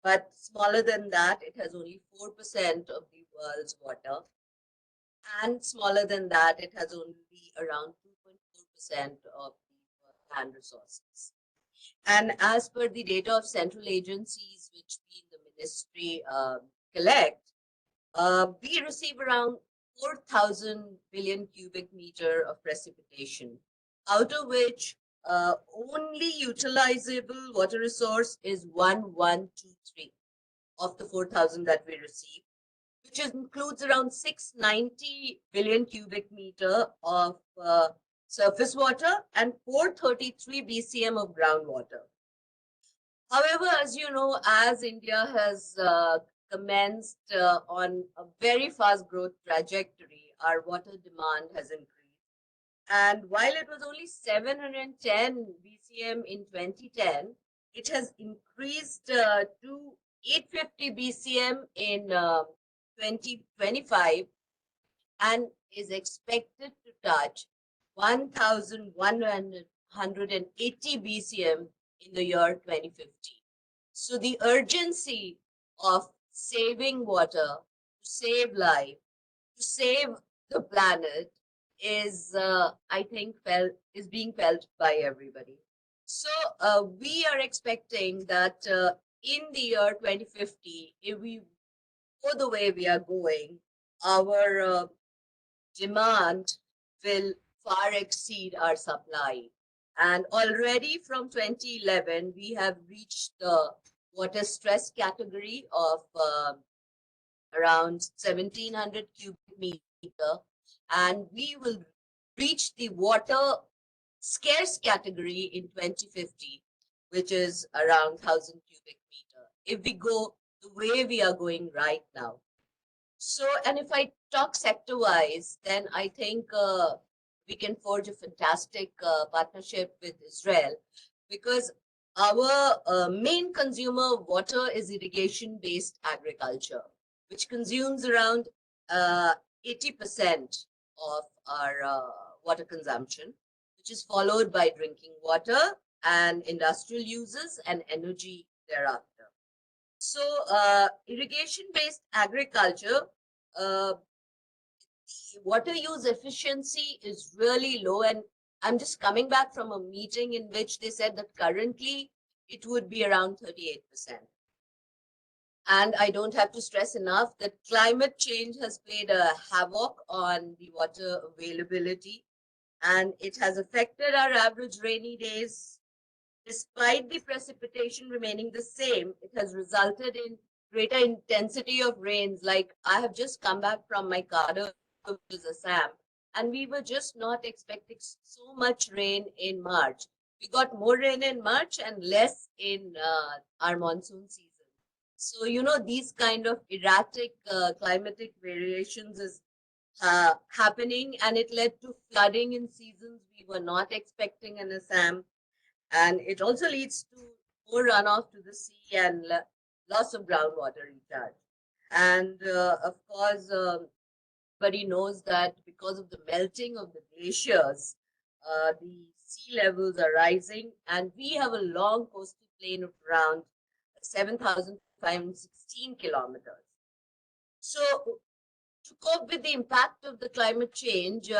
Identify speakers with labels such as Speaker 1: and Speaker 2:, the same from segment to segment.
Speaker 1: But smaller than that, it has only 4% of the world's water. And smaller than that, it has only around 2.4% of the land resources. And as per the data of central agencies, which we in the ministry collect, we receive around 4,000 billion cubic meter of precipitation, out of which only utilizable water resource is 1123 of the 4,000 that we receive, which includes around 690 billion cubic meter of surface water and 433 BCM of groundwater. However, as you know, as India has commenced on a very fast growth trajectory, our water demand has increased. And while it was only 710 BCM in 2010, it has increased to 850 BCM in 2025 and is expected to touch 1,180 BCM in the year 2050. So the urgency of saving water, to save life, to save the planet is, I think, is being felt by everybody. So we are expecting that in the year 2050, if we go the way we are going, our demand will far exceed our supply. And already from 2011, we have reached the water stress category of around 1,700 cubic meter, and we will reach the water scarce category in 2050, which is around 1,000 cubic meter, if we go the way we are going right now. So, and if I talk sector-wise, then I think we can forge a fantastic partnership with Israel, because our main consumer of water is irrigation-based agriculture, which consumes around 80% of our water consumption, which is followed by drinking water and industrial uses and energy thereafter. So irrigation-based agriculture, the water use efficiency is really low. And I'm just coming back from a meeting in which they said that currently it would be around 38%. And I don't have to stress enough that climate change has played a havoc on the water availability, and it has affected our average rainy days. Despite the precipitation remaining the same, it has resulted in greater intensity of rains. Like, I have just come back from my Kada, which is Assam, and we were just not expecting so much rain in March. We got more rain in March and less in our monsoon season. So, you know, these kind of erratic climatic variations is happening, and it led to flooding in seasons we were not expecting in Assam. And it also leads to more runoff to the sea and loss of groundwater recharge. And of course, everybody knows that because of the melting of the glaciers, the sea levels are rising, and we have a long coastal plain of around 7,516 kilometers. So to cope with the impact of the climate change,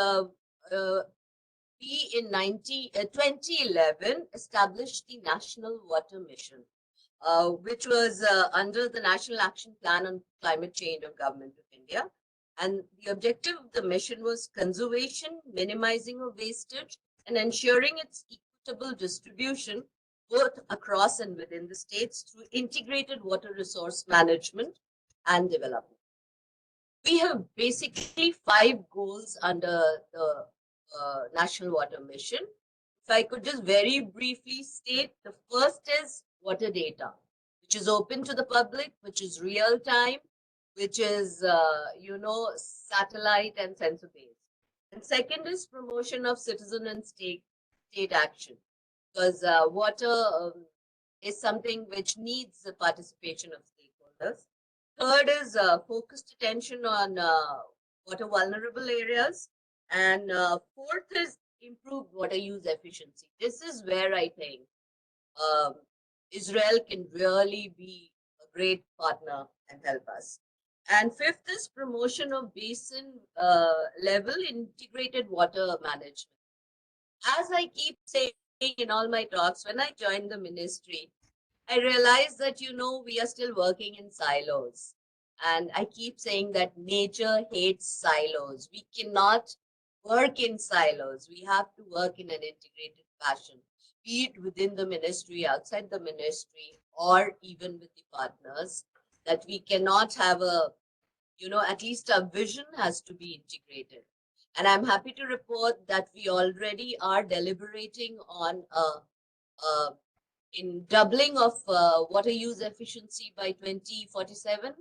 Speaker 1: we in 2011 established the National Water Mission, which was under the National Action Plan on Climate Change of Government of India. And the objective of the mission was conservation, minimizing of wastage, and ensuring its equitable distribution both across and within the states through integrated water resource management and development. We have basically 5 goals under the National Water Mission. If I could just very briefly state, the first is water data, which is open to the public, which is real time, which is, satellite and sensor based. And second is promotion of citizen and state action, because water is something which needs the participation of stakeholders. Third is focused attention on water vulnerable areas. And fourth is improved water use efficiency. This is where I think Israel can really be a great partner and help us. And fifth is promotion of basin level integrated water management. As I keep saying in all my talks, when I joined the ministry, I realized that, we are still working in silos. And I keep saying that nature hates silos. We cannot work in silos. We have to work in an integrated fashion, be it within the ministry, outside the ministry, or even with the partners, that we cannot have at least our vision has to be integrated. And I'm happy to report that we already are deliberating on in doubling of water use efficiency by 2047,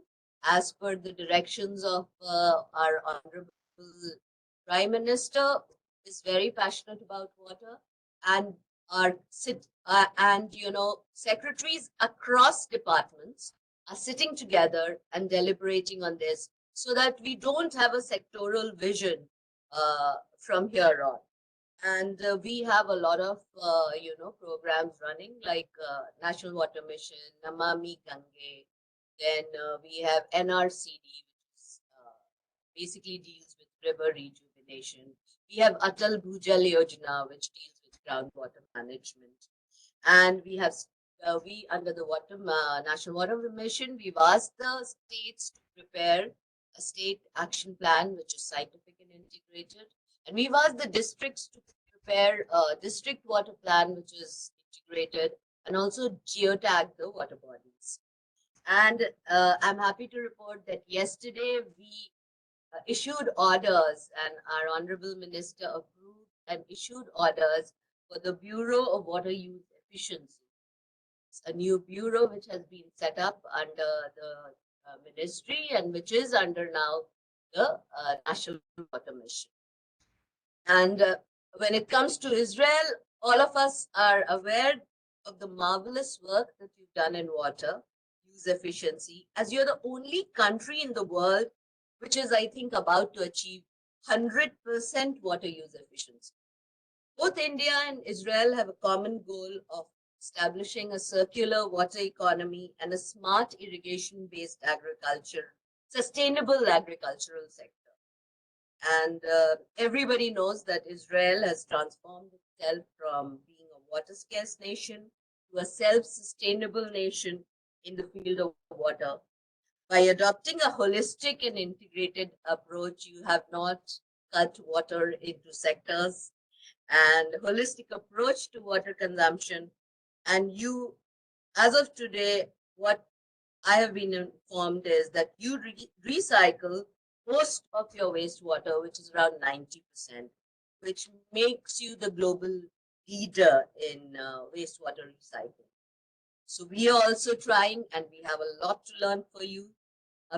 Speaker 1: as per the directions of our Honorable Prime Minister, is very passionate about water, and secretaries across departments are sitting together and deliberating on this, so that we don't have a sectoral vision from here on. And we have a lot of, programs running, like National Water Mission, Namami Gange. Then we have NRCD, which is, basically deals with river rejuvenation. We have Atal Bhujal Yojana, which deals with groundwater management. And we have, we under the National Water Mission, we've asked the states to prepare a state action plan, which is scientific and integrated. And we've asked the districts to prepare a district water plan, which is integrated, and also geotag the water bodies. And I'm happy to report that yesterday we issued orders, and our Honorable Minister approved and issued orders for the Bureau of Water Use Efficiency. It's a new bureau which has been set up under the ministry, and which is under now the National Water Mission. And when it comes to Israel, all of us are aware of the marvelous work that you've done in water use efficiency, as you're the only country in the world which is, I think, about to achieve 100% water use efficiency. Both India and Israel have a common goal of establishing a circular water economy and a smart irrigation-based agriculture, sustainable agricultural sector. And everybody knows that Israel has transformed itself from being a water scarce nation to a self-sustainable nation in the field of water. By adopting a holistic and integrated approach, you have not cut water into sectors, and holistic approach to water consumption. And you, as of today, what I have been informed is that you recycle most of your wastewater, which is around 90%, which makes you the global leader in wastewater recycling. So we are also trying, and we have a lot to learn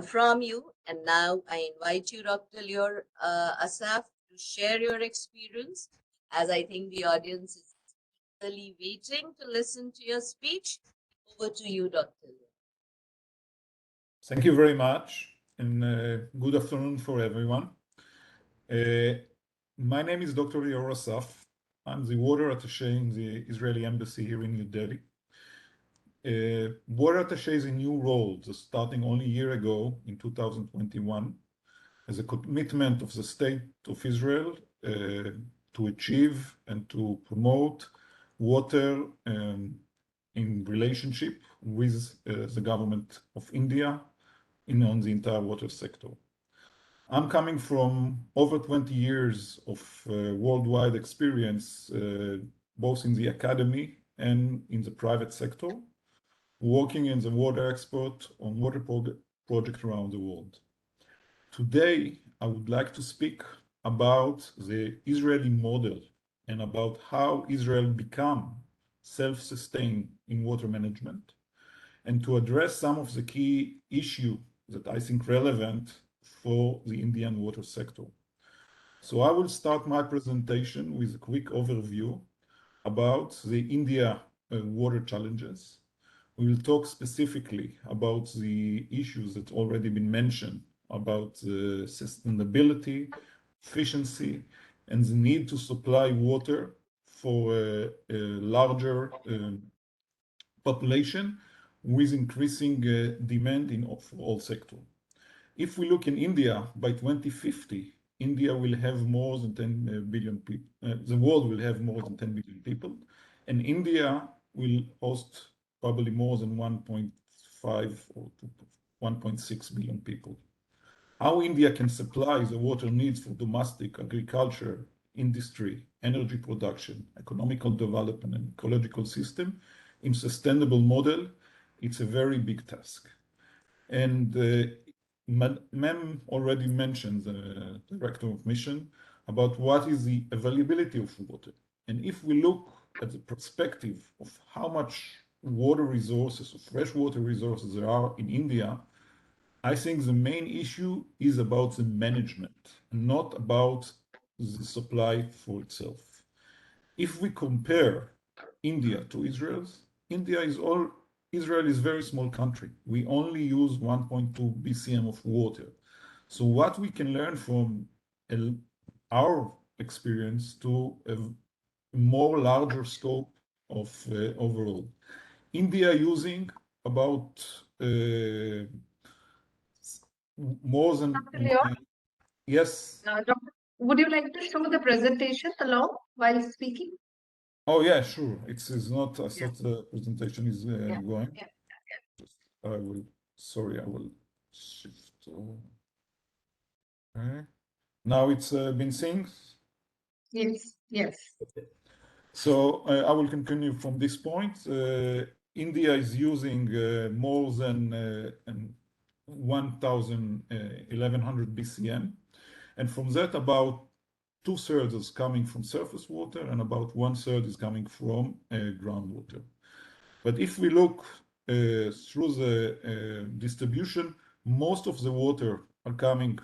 Speaker 1: from you. And now I invite you, Dr. Lior Asaf, to share your experience, as I think the audience is eagerly waiting to listen to your speech. Over to you, Dr. Lior.
Speaker 2: Thank you very much, and good afternoon for everyone. My name is Dr. Lior Asaf. I'm the water attaché in the Israeli embassy here in New Delhi. Water attaché is a new role starting only a year ago in 2021 as a commitment of the State of Israel to achieve and to promote water in relationship with the government of India on the entire water sector. I'm coming from over 20 years of worldwide experience, both in the academy and in the private sector, working as a water expert on water projects around the world. Today, I would like to speak about the Israeli model and about how Israel become self-sustained in water management, and to address some of the key issues that I think relevant for the Indian water sector. So I will start my presentation with a quick overview about the India water challenges. We will talk specifically about the issues that already been mentioned about sustainability, efficiency, and the need to supply water for a larger population with increasing demand in all sectors. If we look in India, by 2050, India will have more than 10 billion people. The world will have more than 10 billion people, and India will host probably more than 1.5 or 1.6 billion people. How India can supply the water needs for domestic agriculture, industry, energy production, economical development, and ecological system in sustainable model, it's a very big task. And Mem already mentioned, the director of mission, about what is the availability of water. And if we look at the perspective of how much water resources, or freshwater resources there are in India, I think the main issue is about the management, not about the supply for itself. If we compare India to Israel, Israel is a very small country. We only use 1.2 BCM of water. So what we can learn from our experience to a more larger scope of overall. India using about more than
Speaker 3: Dr. Leon,
Speaker 2: yes.
Speaker 3: Doctor, would you like to show the presentation along while speaking?
Speaker 2: Oh yeah, sure. It's not. I
Speaker 3: Yeah.
Speaker 2: thought the presentation is
Speaker 3: Yeah.
Speaker 2: going.
Speaker 3: Yeah.
Speaker 2: I will. Sorry, I will shift. Okay. Now it's been synced.
Speaker 3: Yes. Yes.
Speaker 2: So I will continue from this point. India is using more than 1,100 BCM, and from that about 2/3 is coming from surface water and about 1/3 is coming from groundwater. But if we look through the distribution, most of the water are coming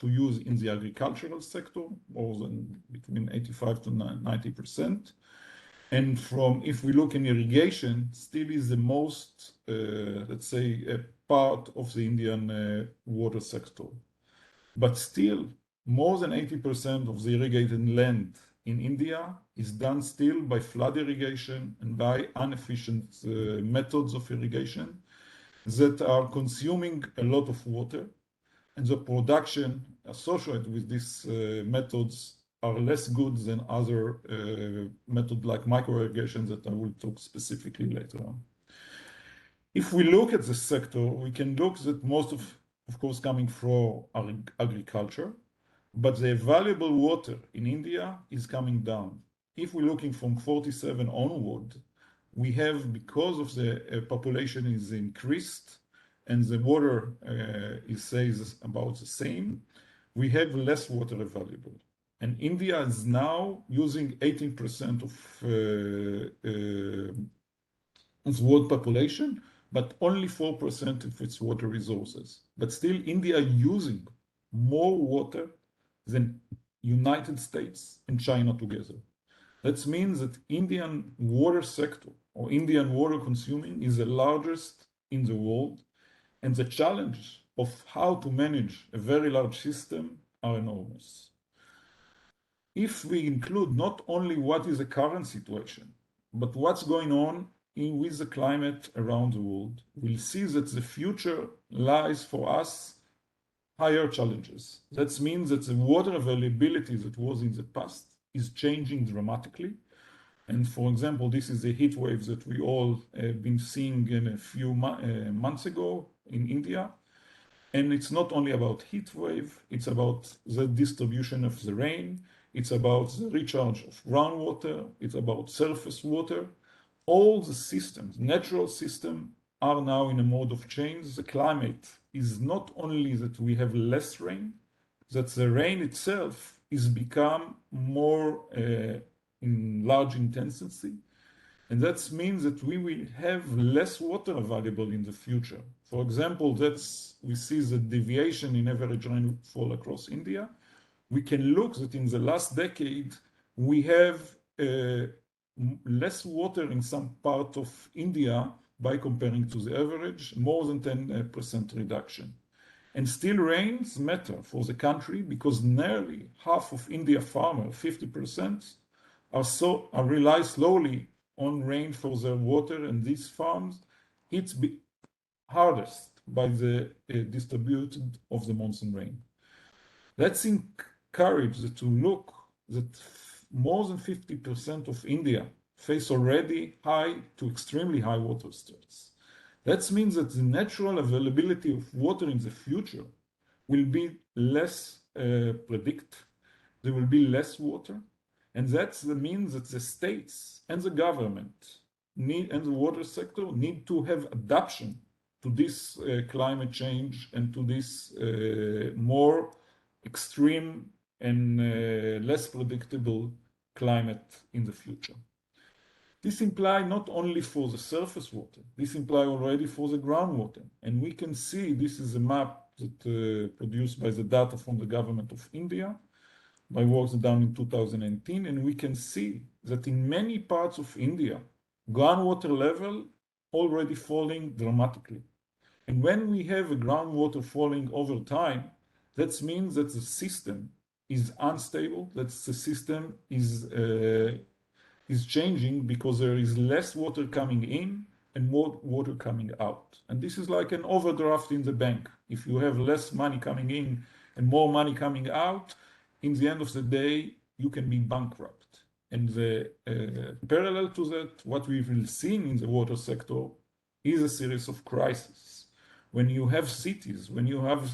Speaker 2: to use in the agricultural sector, more than between 85 to 90%. And from, if we look in irrigation, still is the most, let's say, a part of the Indian water sector. But still, more than 80% of the irrigated land in India is done still by flood irrigation and by inefficient methods of irrigation that are consuming a lot of water. And the production associated with these methods are less good than other methods like micro irrigation that I will talk specifically later on. If we look at the sector, we can look that most of course, coming from agriculture, but the available water in India is coming down. If we're looking from 47 onward, we have, because of the population is increased and the water is says about the same, we have less water available. And India is now using 18% of the world population, but only 4% of its water resources. But still, India using more water than United States and China together. That means that Indian water sector or Indian water consuming is the largest in the world, and the challenge of how to manage a very large system are enormous. If we include not only what is the current situation, but what's going on with the climate around the world, we'll see that the future lies for us higher challenges. That means that the water availability that was in the past is changing dramatically. And for example, this is a heat wave that we all have been seeing in a few months ago in India. And it's not only about heat wave, it's about the distribution of the rain, it's about the recharge of groundwater, it's about surface water. All the systems, natural systems, are now in a mode of change. The climate is not only that we have less rain, that the rain itself is become more in large intensity. And that means that we will have less water available in the future. For example, we see the deviation in average rainfall across India. We can look that in the last decade, we have less water in some part of India by comparing to the average, more than 10% reduction. And still rains matter for the country because nearly half of India farmers, 50%, rely slowly on rain for their water, and these farms, it's hardest by the distributed of the monsoon rain. Let's encourage to look that more than 50% of India face already high to extremely high water stress. That means that the natural availability of water in the future will be less predict. There will be less water, and that means that the states and the government and the water sector need to have adaptation to this climate change and to this more extreme and less predictable climate in the future. This implies not only for the surface water, this implies already for the groundwater. And we can see this is a map that produced by the data from the government of India by works done in 2018. And we can see that in many parts of India, groundwater level already falling dramatically. And when we have a groundwater falling over time, that means that the system is unstable, that the system is changing because there is less water coming in and more water coming out. And this is like an overdraft in the bank. If you have less money coming in and more money coming out, in the end of the day, you can be bankrupt. And the parallel to that, what we've seen in the water sector is a series of crises. When you have cities, when you have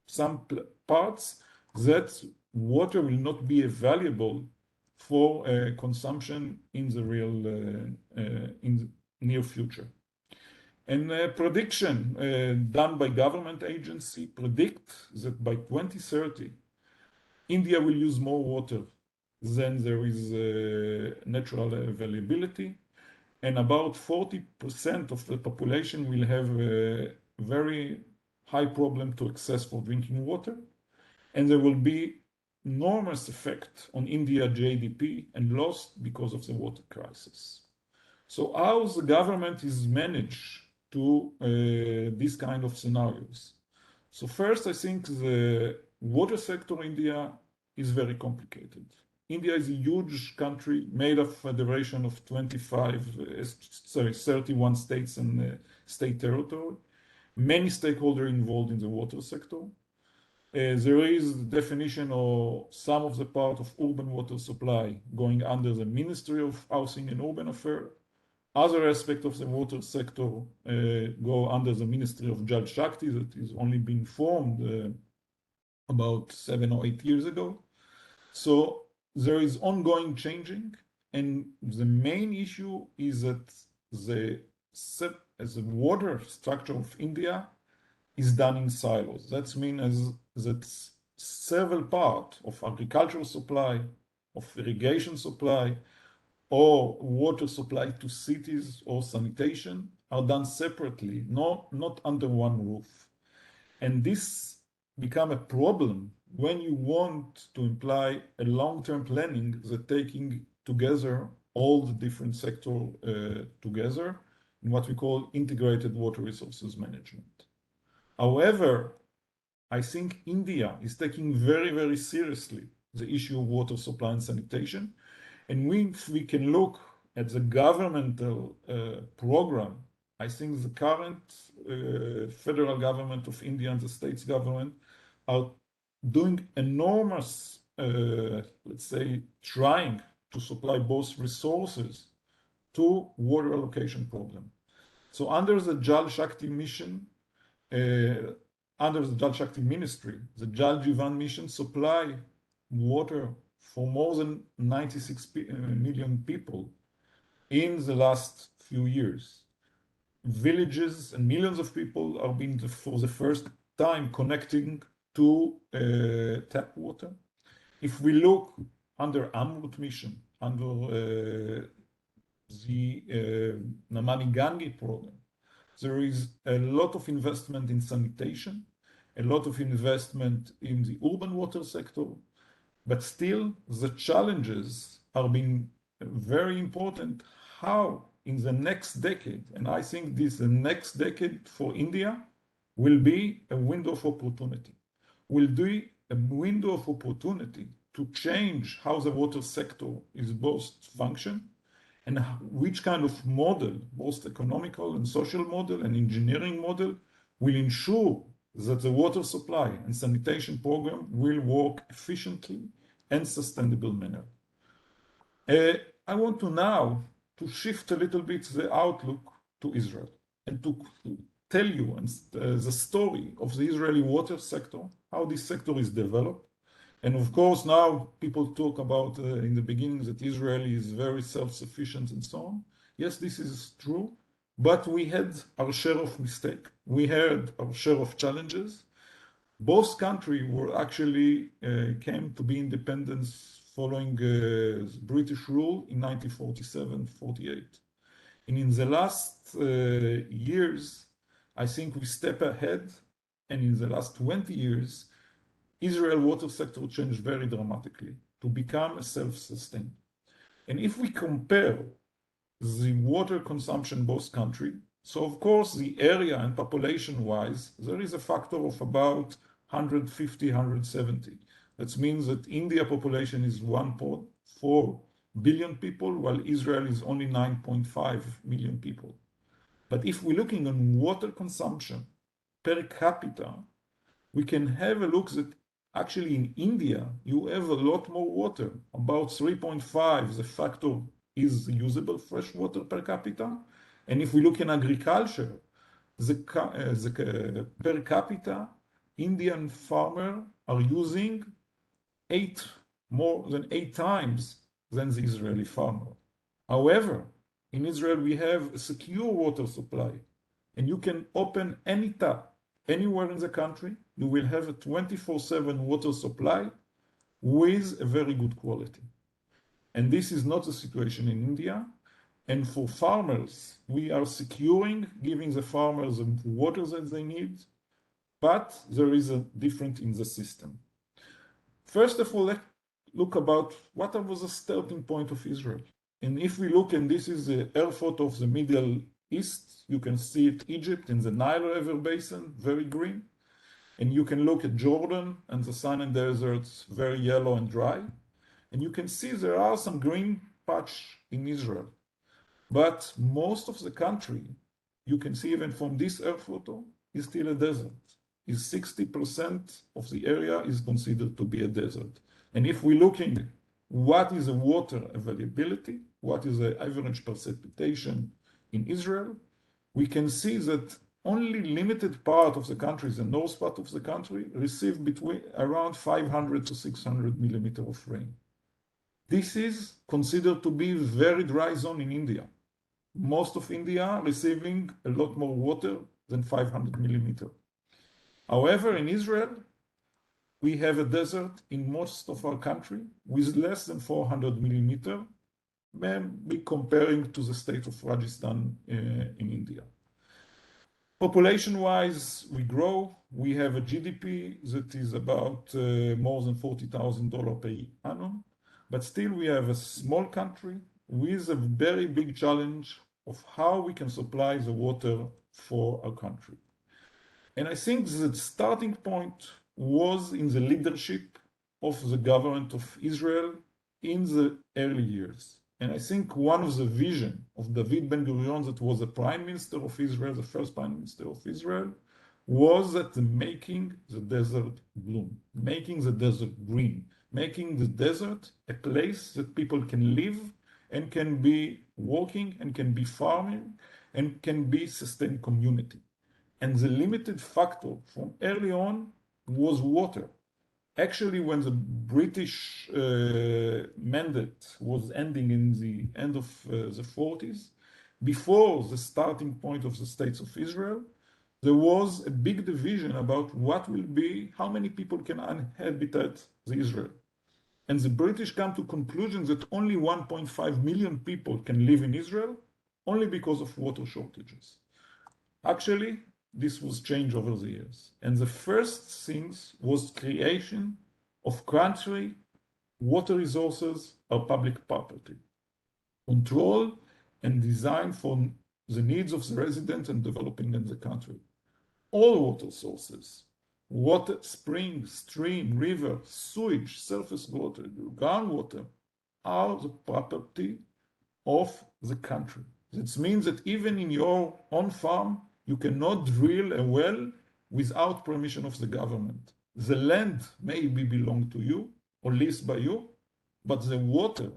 Speaker 2: some parts that water will not be available for consumption in the real in the near future. And prediction done by government agency predict that by 2030, India will use more water than there is natural availability, and about 40% of the population will have a very high problem to access for drinking water, and there will be enormous effect on India GDP and lost because of the water crisis. So how the government is managed to these kind of scenarios? So first, I think the water sector in India is very complicated. India is a huge country made of a federation of 31 states and state territory. Many stakeholders involved in the water sector. There is definition of some of the part of urban water supply going under the Ministry of Housing and Urban Affairs. Other aspects of the water sector go under the Ministry of Jal Shakti that is only been formed about 7 or 8 years ago. So there is ongoing changing, and the main issue is that the water structure of India is done in silos. That means that several parts of agricultural supply, of irrigation supply, or water supply to cities or sanitation are done separately, not under one roof. And this become a problem when you want to imply a long-term planning that taking together all the different sectors together in what we call integrated water resources management. However, I think India is taking very, very seriously the issue of water supply and sanitation. And if we can look at the governmental program, I think the current federal government of India and the states government are doing enormous, let's say, trying to supply both resources to water allocation problem. So under the Jal Shakti mission, under the Jal Shakti ministry, the Jal Jivan mission supply water for more than 96 million people in the last few years. Villages and millions of people are being, for the first time, connecting to tap water. If we look under Amrut mission, under the Namani Gange program, there is a lot of investment in sanitation, a lot of investment in the urban water sector, but still the challenges are being very important. How in the next decade, and I think the next decade for India will be a window of opportunity, will be a window of opportunity to change how the water sector is both function and which kind of model, both economical and social model and engineering model, will ensure that the water supply and sanitation program will work efficiently and sustainable manner. I want to now to shift a little bit the outlook to Israel and to tell you the story of the Israeli water sector, how this sector is developed. And of course, now people talk about in the beginning that Israel is very self-sufficient and so on. Yes, this is true, but we had our share of mistake. We had our share of challenges. Both countries were actually came to be independence following British rule in 1947-48. And in the last years, I think we step ahead. And in the last 20 years, Israel water sector changed very dramatically to become a self-sustained. And if we compare the water consumption both countries, so of course the area and population-wise, there is a factor of about 150, 170. That means that India population is 1.4 billion people, while Israel is only 9.5 million people. But if we're looking on water consumption per capita, we can have a look that actually in India, you have a lot more water, about 3.5, the factor is usable fresh water per capita. And if we look in agriculture, per capita, Indian farmers are using more than 8 times than the Israeli farmer. However, in Israel, we have a secure water supply, and you can open any tap anywhere in the country. You will have a 24/7 water supply with a very good quality. And this is not the situation in India. And for farmers, we are securing, giving the farmers the water that they need, but there is a difference in the system. First of all, let's look about what was the starting point of Israel. And if we look, and this is the air photo of the Middle East, you can see it, Egypt in the Nile River Basin, very green. And you can look at Jordan and the Sinai deserts, very yellow and dry. And you can see there are some green patch in Israel. But most of the country, you can see even from this air photo, is still a desert. Is 60% of the area is considered to be a desert. And if we're looking what is the water availability, what is the average precipitation in Israel, we can see that only limited part of the country, the north part of the country, receive between around 500 to 600 millimeters of rain. This is considered to be very dry zone in India. Most of India receiving a lot more water than 500 millimeters. However, in Israel, we have a desert in most of our country with less than 400 millimeters, maybe comparing to the state of Rajasthan in India. Population-wise, we grow. We have a GDP that is about more than $40,000 per annum, but still we have a small country with a very big challenge of how we can supply the water for our country. And I think the starting point was in the leadership of the government of Israel in the early years. And I think one of the vision of David Ben-Gurion, that was the prime minister of Israel, the first prime minister of Israel, was that making the desert bloom, making the desert green, making the desert a place that people can live and can be working and can be farming and can be sustained community. And the limited factor from early on was water. Actually, when the British mandate was ending in the end of the 40s, before the starting point of the States of Israel, there was a big division about what will be, how many people can inhabit the Israel. And the British come to conclusion that only 1.5 million people can live in Israel only because of water shortages. Actually, this was changed over the years. And the first things was creation of country water resources are public property. Control and design for the needs of the residents and developing in the country. All water sources, water, spring, stream, river, sewage, surface water, groundwater, are the property of the country. That means that even in your own farm, you cannot drill a well without permission of the government. The land may belong to you or leased by you, but the water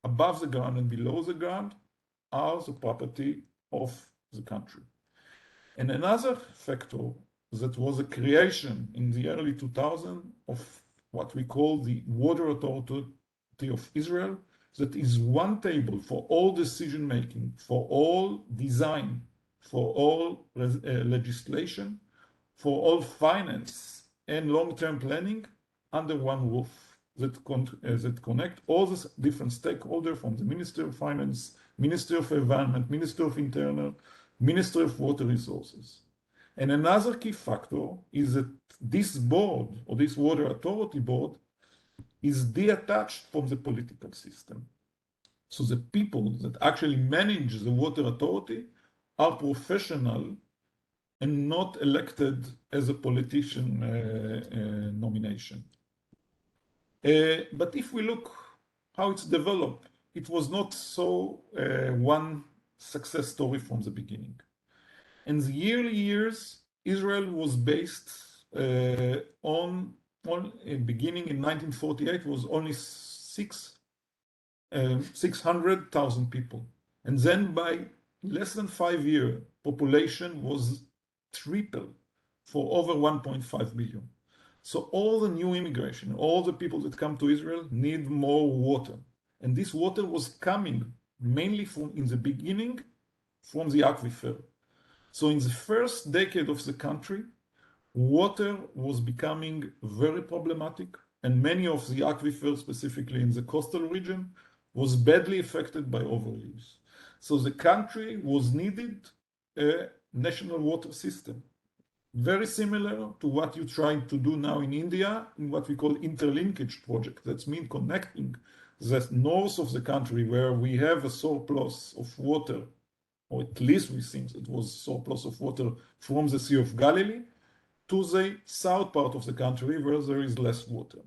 Speaker 2: above the ground and below the ground are the property of the country. And another factor that was a creation in the early 2000s of what we call the Water Authority of Israel, that is one table for all decision making, for all design, for all legislation, for all finance and long-term planning under one roof that connect all the different stakeholders from the Ministry of Finance, Ministry of Environment, Ministry of Internal, Ministry of Water Resources. And another key factor is that this board, or this Water Authority Board, is detached from the political system. So the people that actually manage the water authority are professional and not elected as a politician nomination. But if we look how it's developed, it was not so one success story from the beginning. In the early years, Israel was based on beginning in 1948 was only 600,000 people. And then by less than 5 years, population was triple for over 1.5 billion. So all the new immigration, all the people that come to Israel need more water. And this water was coming mainly from, in the beginning, from the aquifer. So in the first decade of the country, water was becoming very problematic, and many of the aquifers, specifically in the coastal region, was badly affected by overuse. So the country was needed a national water system, very similar to what you're trying to do now in India in what we call interlinkage project. That means connecting the north of the country where we have a surplus of water, or at least we think it was surplus of water from the Sea of Galilee, to the south part of the country where there is less water.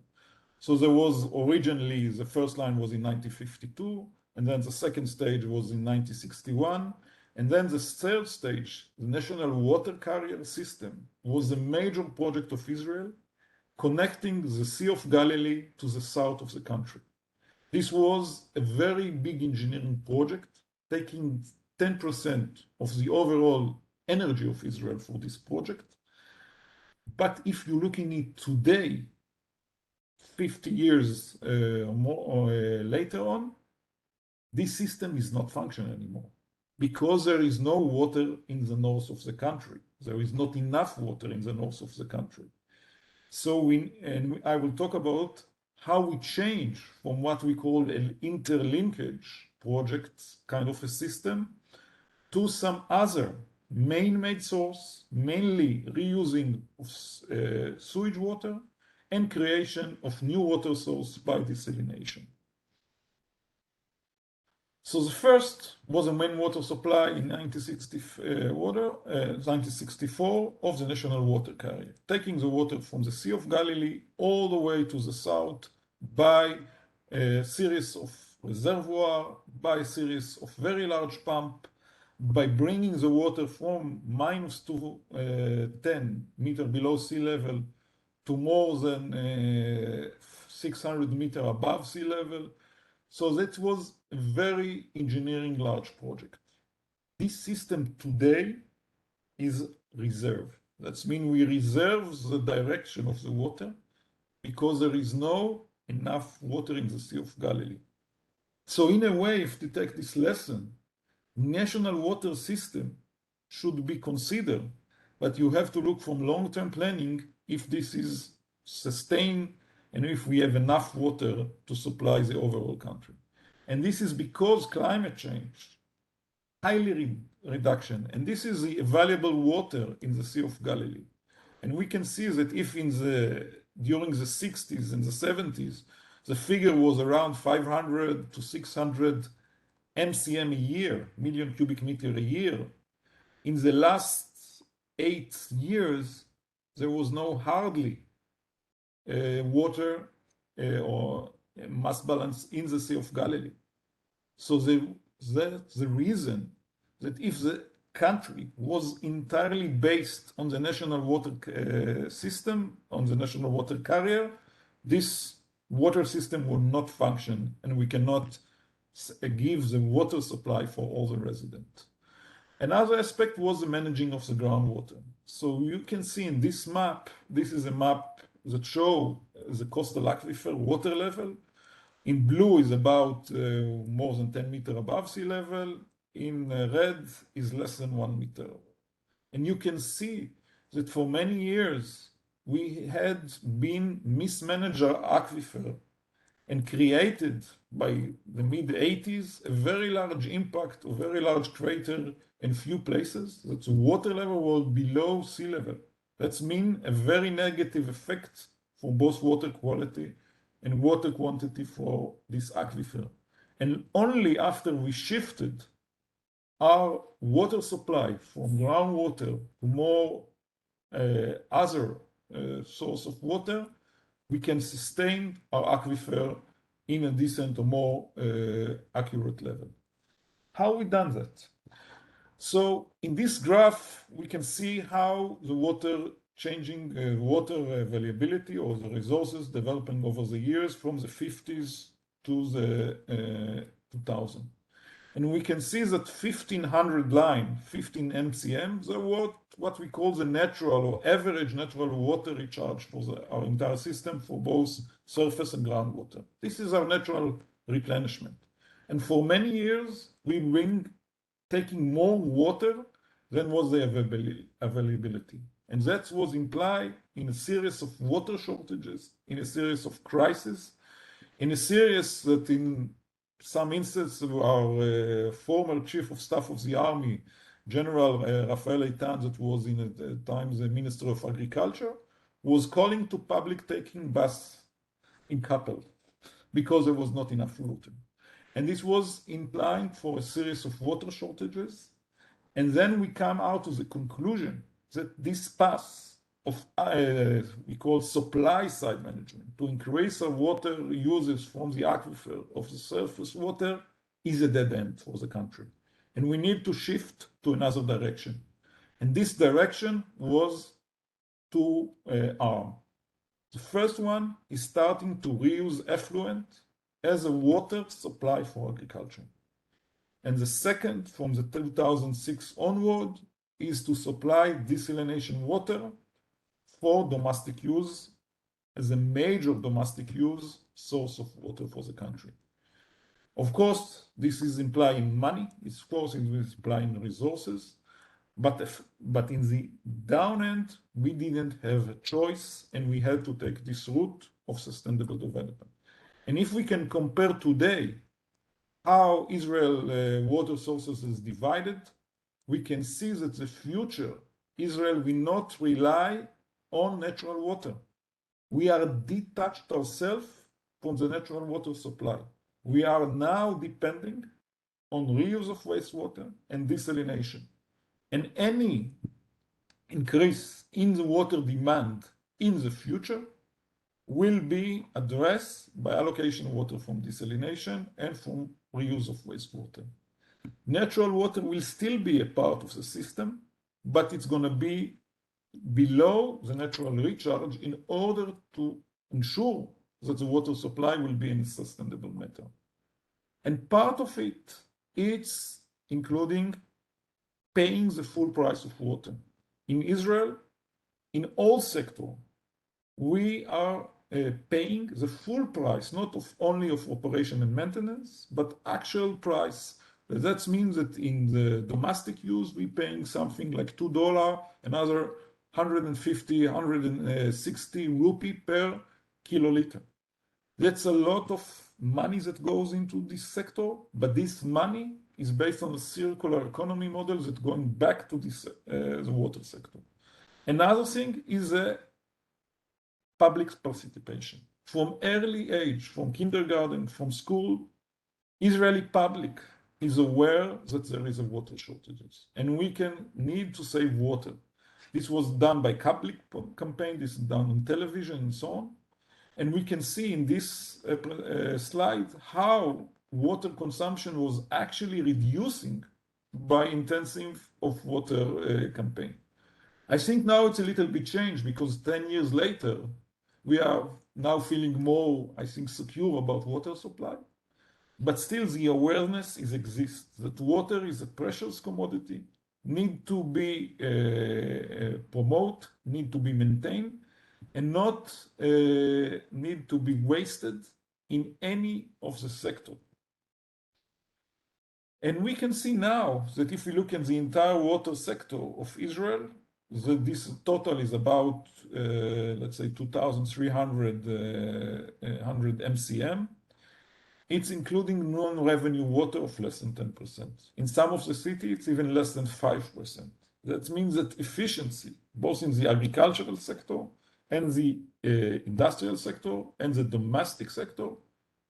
Speaker 2: So there was originally, the first line was in 1952, and then the second stage was in 1961. And then the third stage, the National Water Carrier System, was a major project of Israel connecting the Sea of Galilee to the south of the country. This was a very big engineering project, taking 10% of the overall energy of Israel for this project. But if you're looking at today, 50 years or more later on, this system is not functional anymore because there is no water in the north of the country. There is not enough water in the north of the country. So I will talk about how we change from what we call an interlinkage project kind of a system to some other man-made source, mainly reusing of sewage water and creation of new water source by desalination. So the first was a main water supply in 1964 of the National Water Carrier, taking the water from the Sea of Galilee all the way to the south by a series of reservoirs, by a series of very large pumps, by bringing the water from minus 10 meters below sea level to more than 600 meters above sea level. So that was a very engineering large project. This system today is reserve. That means we reserve the direction of the water because there is no enough water in the Sea of Galilee. So in a way, if to take this lesson, national water system should be considered, but you have to look from long-term planning if this is sustained and if we have enough water to supply the overall country. And this is because climate change, highly reduction, and this is the available water in the Sea of Galilee. And we can see that if during the 60s and the 70s, the figure was around 500 to 600 MCM a year, million cubic meter a year. In the last 8 years, there was no hardly water or mass balance in the Sea of Galilee. So that's the reason that if the country was entirely based on the national water system, on the national water carrier, this water system will not function and we cannot give the water supply for all the residents. Another aspect was the managing of the groundwater. So you can see in this map, this is a map that shows the coastal aquifer water level. In blue is about more than 10 meters above sea level. In red is less than 1 meter. And you can see that for many years we had been mismanaged our aquifer and created by the mid-80s a very large impact, a very large crater in few places that the water level was below sea level. That's mean a very negative effect for both water quality and water quantity for this aquifer. And only after we shifted our water supply from groundwater to more other source of water, we can sustain our aquifer in a decent or more accurate level. How we done that? So in this graph, we can see how the water changing water availability or the resources developing over the years from the 50s to the 2000. And we can see that 1500 line, 15 MCM, are what we call the natural or average natural water recharge for our entire system for both surface and groundwater. This is our natural replenishment. And for many years, we've been taking more water than was the availability. And that was implied in a series of water shortages, in a series of crises, in a series that in some instances our former chief of staff of the army, General Rafael Eitan, that was in at the time the Minister of Agriculture, was calling to public taking baths in couple because there was not enough water. And this was implying for a series of water shortages. And then we come out to the conclusion that this path of we call supply side management to increase our water uses from the aquifer of the surface water is a dead end for the country. And we need to shift to another direction. And this direction was two arms. The first one is starting to reuse effluent as a water supply for agriculture. And the second, from the 2006 onward, is to supply desalination water for domestic use as a major domestic use source of water for the country. Of course, this is implying money, of course, it is implying resources, but in the down end, we didn't have a choice and we had to take this route of sustainable development. And if we can compare today how Israel water sources is divided, we can see that the future Israel will not rely on natural water. We are detached ourselves from the natural water supply. We are now depending on reuse of wastewater and desalination. And any increase in the water demand in the future will be addressed by allocation of water from desalination and from reuse of wastewater. Natural water will still be a part of the system, but it's going to be below the natural recharge in order to ensure that the water supply will be in a sustainable manner. And part of it is including paying the full price of water. In Israel, in all sectors, we are paying the full price, not only of operation and maintenance, but actual price. That means that in the domestic use, we're paying something like $2, another 150, 160 rupee per kiloliter. That's a lot of money that goes into this sector, but this money is based on a circular economy model that's going back to this the water sector. Another thing is public participation. From early age, from kindergarten, from school, Israeli public is aware that there is a water shortages and we need to save water. This was done by public campaign, this is done on television and so on. And we can see in this slide how water consumption was actually reducing by intensive of water campaign. I think now it's a little bit changed because 10 years later, we are now feeling more, I think, secure about water supply. But still the awareness exists that water is a precious commodity, need to be promoted, need to be maintained, and not need to be wasted in any of the sector. And we can see now that if we look at the entire water sector of Israel, this total is about, let's say, 2,300 MCM. It's including non-revenue water of less than 10%. In some of the city, it's even less than 5%. That means that efficiency, both in the agricultural sector and the industrial sector and the domestic sector,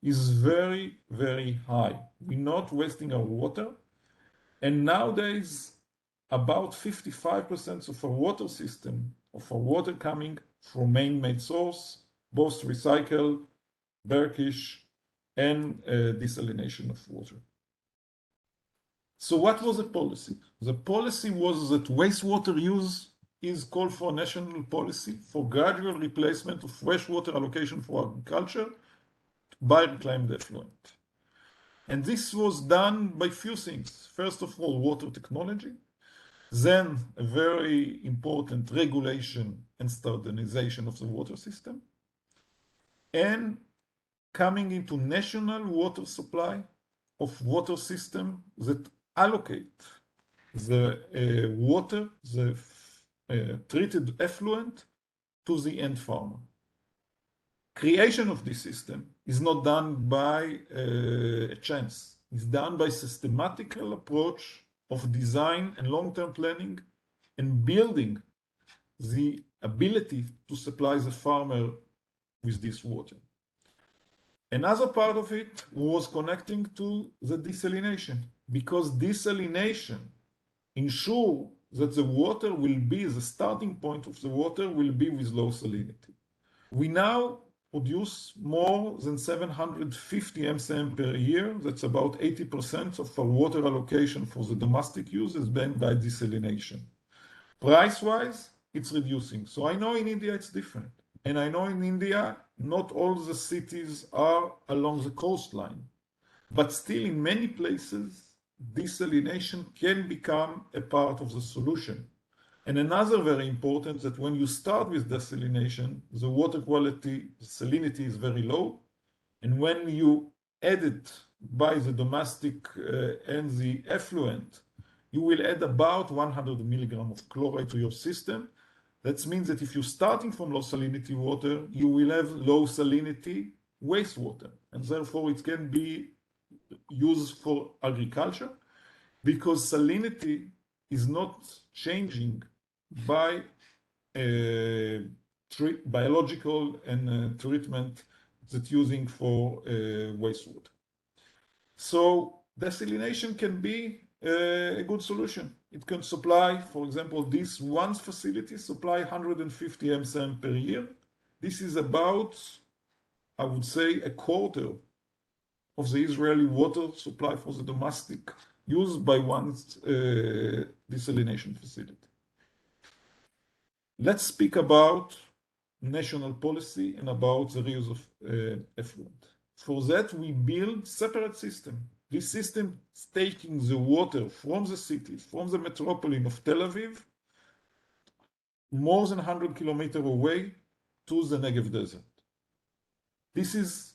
Speaker 2: is very, very high. We're not wasting our water. And nowadays, about 55% of our water system, of our water coming from man-made source, both recycle, Berkish, and desalination of water. So what was the policy? The policy was that wastewater use is called for a national policy for gradual replacement of freshwater allocation for agriculture by reclaimed effluent. And this was done by few things. First of all, water technology, then a very important regulation and standardization of the water system, and coming into national water supply of water system that allocate the water, the treated effluent to the end farmer. Creation of this system is not done by a chance. It's done by systematical approach of design and long-term planning and building the ability to supply the farmer with this water. Another part of it was connecting to the desalination, because desalination ensure that the water will be, the starting point of the water will be with low salinity. We now produce more than 750 MCM per year. That's about 80% of our water allocation for the domestic use is done by desalination. Price-wise, it's reducing. So I know in India it's different. And I know in India, not all the cities are along the coastline. But still, in many places, desalination can become a part of the solution. And another very important that when you start with desalination, the water quality, the salinity is very low. And when you add it by the domestic and the effluent, you will add about 100 milligrams of chloride to your system. That means that if you're starting from low salinity water, you will have low salinity wastewater. And therefore, it can be used for agriculture because salinity is not changing by biological and treatment that using for wastewater. So desalination can be a good solution. It can supply, for example, this one facility supply 150 MCM per year. This is about, I would say, a quarter of the Israeli water supply for the domestic use by one desalination facility. Let's speak about national policy and about the reuse of effluent. For that, we build separate system. This system is taking the water from the city, from the metropolis of Tel Aviv, more than 100 kilometers away to the Negev desert. This is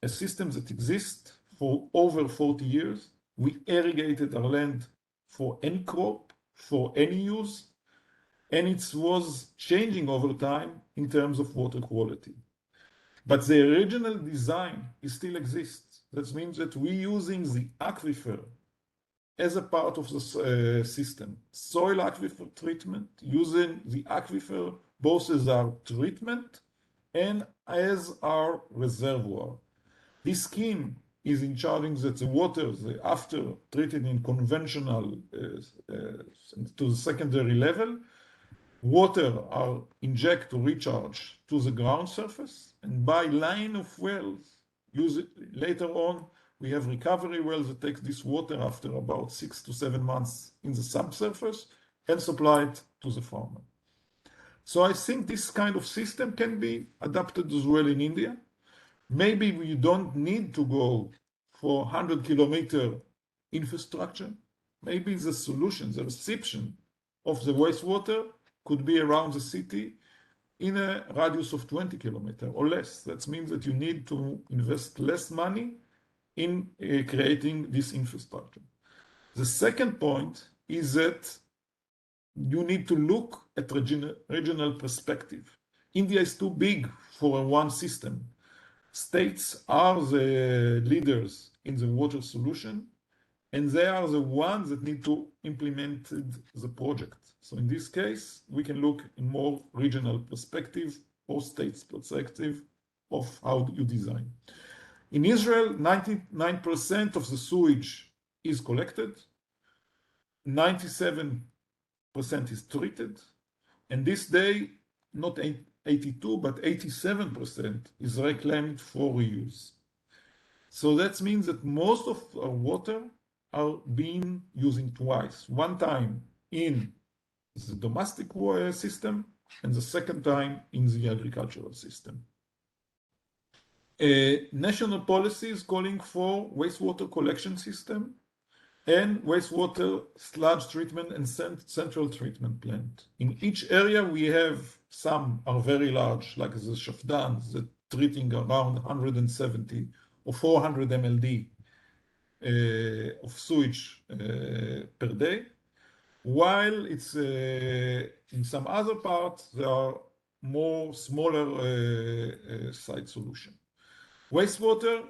Speaker 2: a system that exists for over 40 years. We irrigated our land for any crop, for any use, and it was changing over time in terms of water quality. But the original design still exists. That means that we're using the aquifer as a part of the system. Soil aquifer treatment, using the aquifer both as our treatment and as our reservoir. This scheme is in charging that the water, after treated in conventional to the secondary level, water are injected to recharge to the ground surface, and by line of wells, later on, We have recovery wells that take this water after about 6 to 7 months in the subsurface and supply it to the farmer. So I think this kind of system can be adapted as well in India. Maybe we don't need to go for 100-kilometer infrastructure. Maybe the solution, the reception of the wastewater could be around the city in a radius of 20 kilometers or less. That means that you need to invest less money in creating this infrastructure. The second point is that you need to look at regional perspective. India is too big for a one system. States are the leaders in the water solution, and they are the ones that need to implement the project. So in this case, we can look in more regional perspective or states perspective of how you design. In Israel, 99% of the sewage is collected, 97% is treated, and this day, not 82, but 87% is reclaimed for reuse. So that means that most of our water are being using twice. One time in the domestic system, and the second time in the agricultural system. National policy is calling for wastewater collection system and wastewater sludge treatment and central treatment plant. In each area, we have some are very large, like the Shafdans, that treating around 170 or 400 MLD of sewage per day, while it's in some other parts, there are more smaller site solution. Wastewater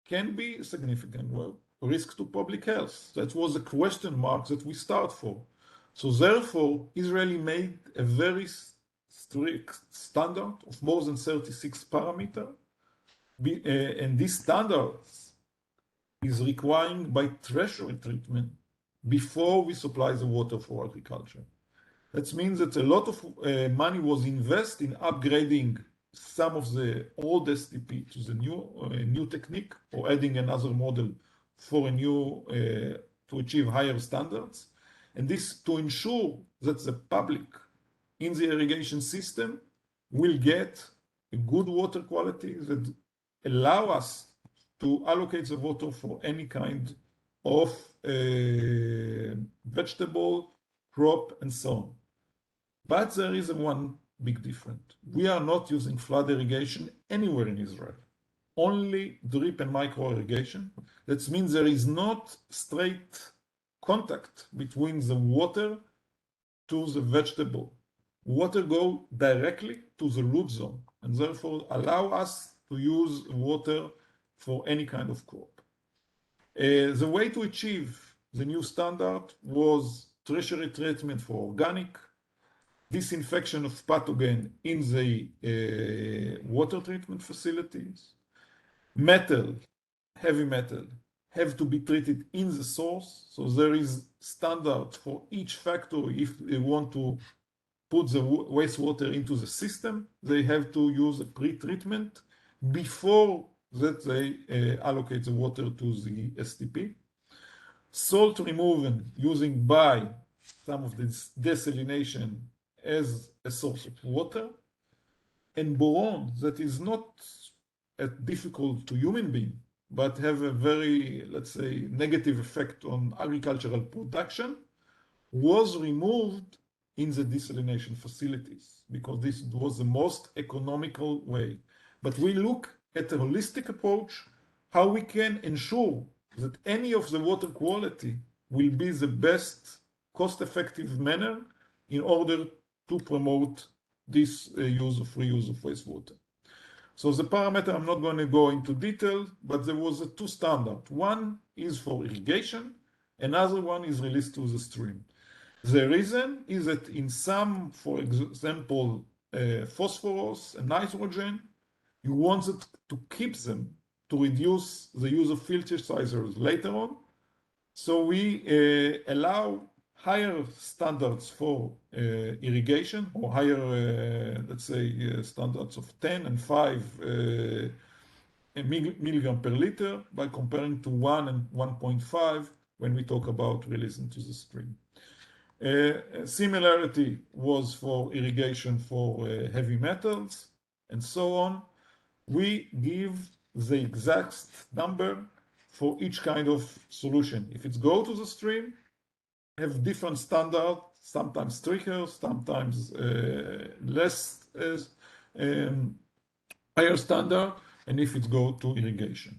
Speaker 2: can be a significant risk to public health. That was a question mark that we start for. So therefore, Israel made a very strict standard of more than 36 parameters. And these standards is requiring by tertiary treatment before we supply the water for agriculture. That means that a lot of money was invested in upgrading some of the old STP to the new technique or adding another model for a new to achieve higher standards, and this to ensure that the public in the irrigation system will get a good water quality that allow us to allocate the water for any kind of vegetable, crop, and so on. But there is one big difference. We are not using flood irrigation anywhere in Israel, only drip and micro irrigation. That means there is not straight contact between the water to the vegetable. Water go directly to the root zone and therefore allow us to use water for any kind of crop. The way to achieve the new standard was tertiary treatment for organic, disinfection of pathogen in the water treatment facilities, metal, heavy metal, have to be treated in the source. So there is standard for each factory. If they want to put the wastewater into the system, they have to use a pre-treatment before that they allocate the water to the STP. Salt removal using by some of this desalination as a source of water, and boron that is not difficult to human being, but have a very, let's say, negative effect on agricultural production, was removed in the desalination facilities because this was the most economical way. But we look at a holistic approach, how we can ensure that any of the water quality will be the best cost-effective manner in order to promote this reuse of wastewater. So the parameter, I'm not going to go into detail, but there was two standards. One is for irrigation, another one is released to the stream. The reason is that in some, for example, phosphorus and nitrogen, you wanted to keep them to reduce the use of filterizers later on. So we allow higher standards for irrigation or higher, let's say, standards of 10 and 5 milligram per liter by comparing to 1 and 1.5 when we talk about release into the stream. Similarity was for irrigation for heavy metals and so on. We give the exact number for each kind of solution. If it's go to the stream, have different standards, sometimes stricter, sometimes less higher standard, and if it go to irrigation.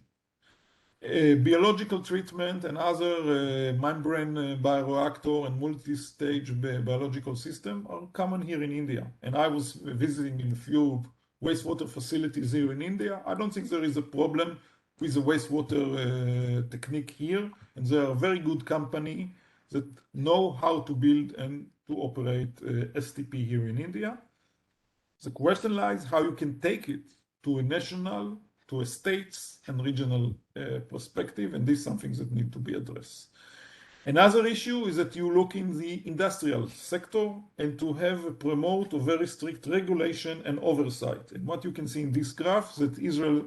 Speaker 2: Biological treatment and other membrane bioreactor and multi-stage biological system are common here in India. And I was visiting in a few wastewater facilities here in India. I don't think there is a problem with the wastewater technique here. And there are a very good company that know how to build and to operate STP here in India. The question lies how you can take it to a national, to a states and regional perspective, and this is something that needs to be addressed. Another issue is that you look in the industrial sector and to have promote a very strict regulation and oversight. And what you can see in this graph that Israel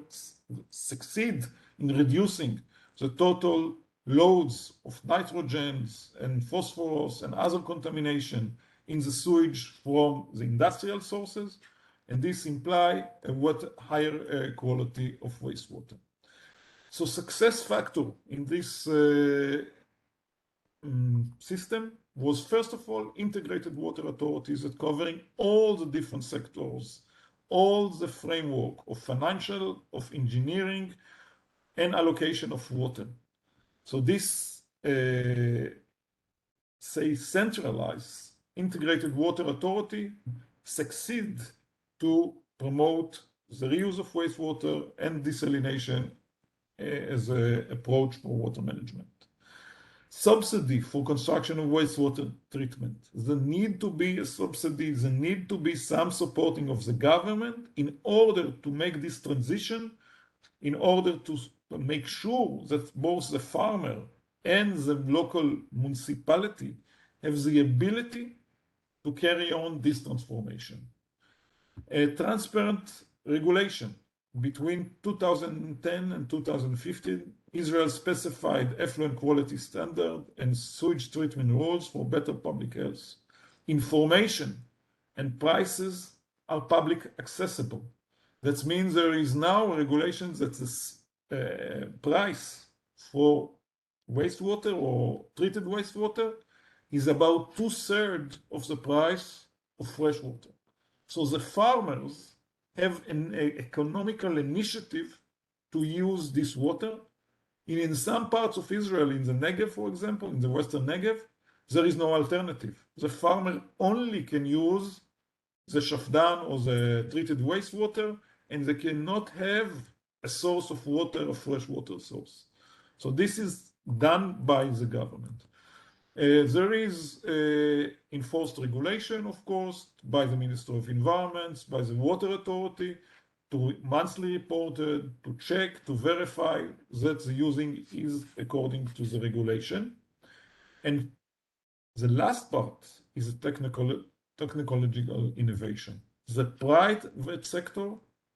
Speaker 2: succeed in reducing the total loads of nitrogens and phosphorus and other contamination in the sewage from the industrial sources, and this imply what higher quality of wastewater. So success factor in this system was first of all integrated water authorities that covering all the different sectors, all the framework of financial, of engineering, and allocation of water. So this say centralized integrated water authority succeed to promote the reuse of wastewater and desalination as an approach for water management. Subsidy for construction of wastewater treatment. There need to be a subsidy, there need to be some supporting of the government in order to make this transition, in order to make sure that both the farmer and the local municipality have the ability to carry on this transformation. A transparent regulation. Between 2010 and 2015, Israel specified effluent quality standard and sewage treatment rules for better public health. Information and prices are public accessible. That means there is now a regulation that the price for wastewater or treated wastewater is about 2/3 of the price of fresh water. So the farmers have an economical initiative to use this water. In some parts of Israel, in the Negev, for example, in the Western Negev, there is no alternative. The farmer only can use the shafdan or the treated wastewater, and they cannot have a source of water, a fresh water source. So this is done by the government. There is enforced regulation, of course, by the Minister of Environment, by the Water Authority, to monthly reported, to check, to verify that the using is according to the regulation. And the last part is a technological innovation. The private sector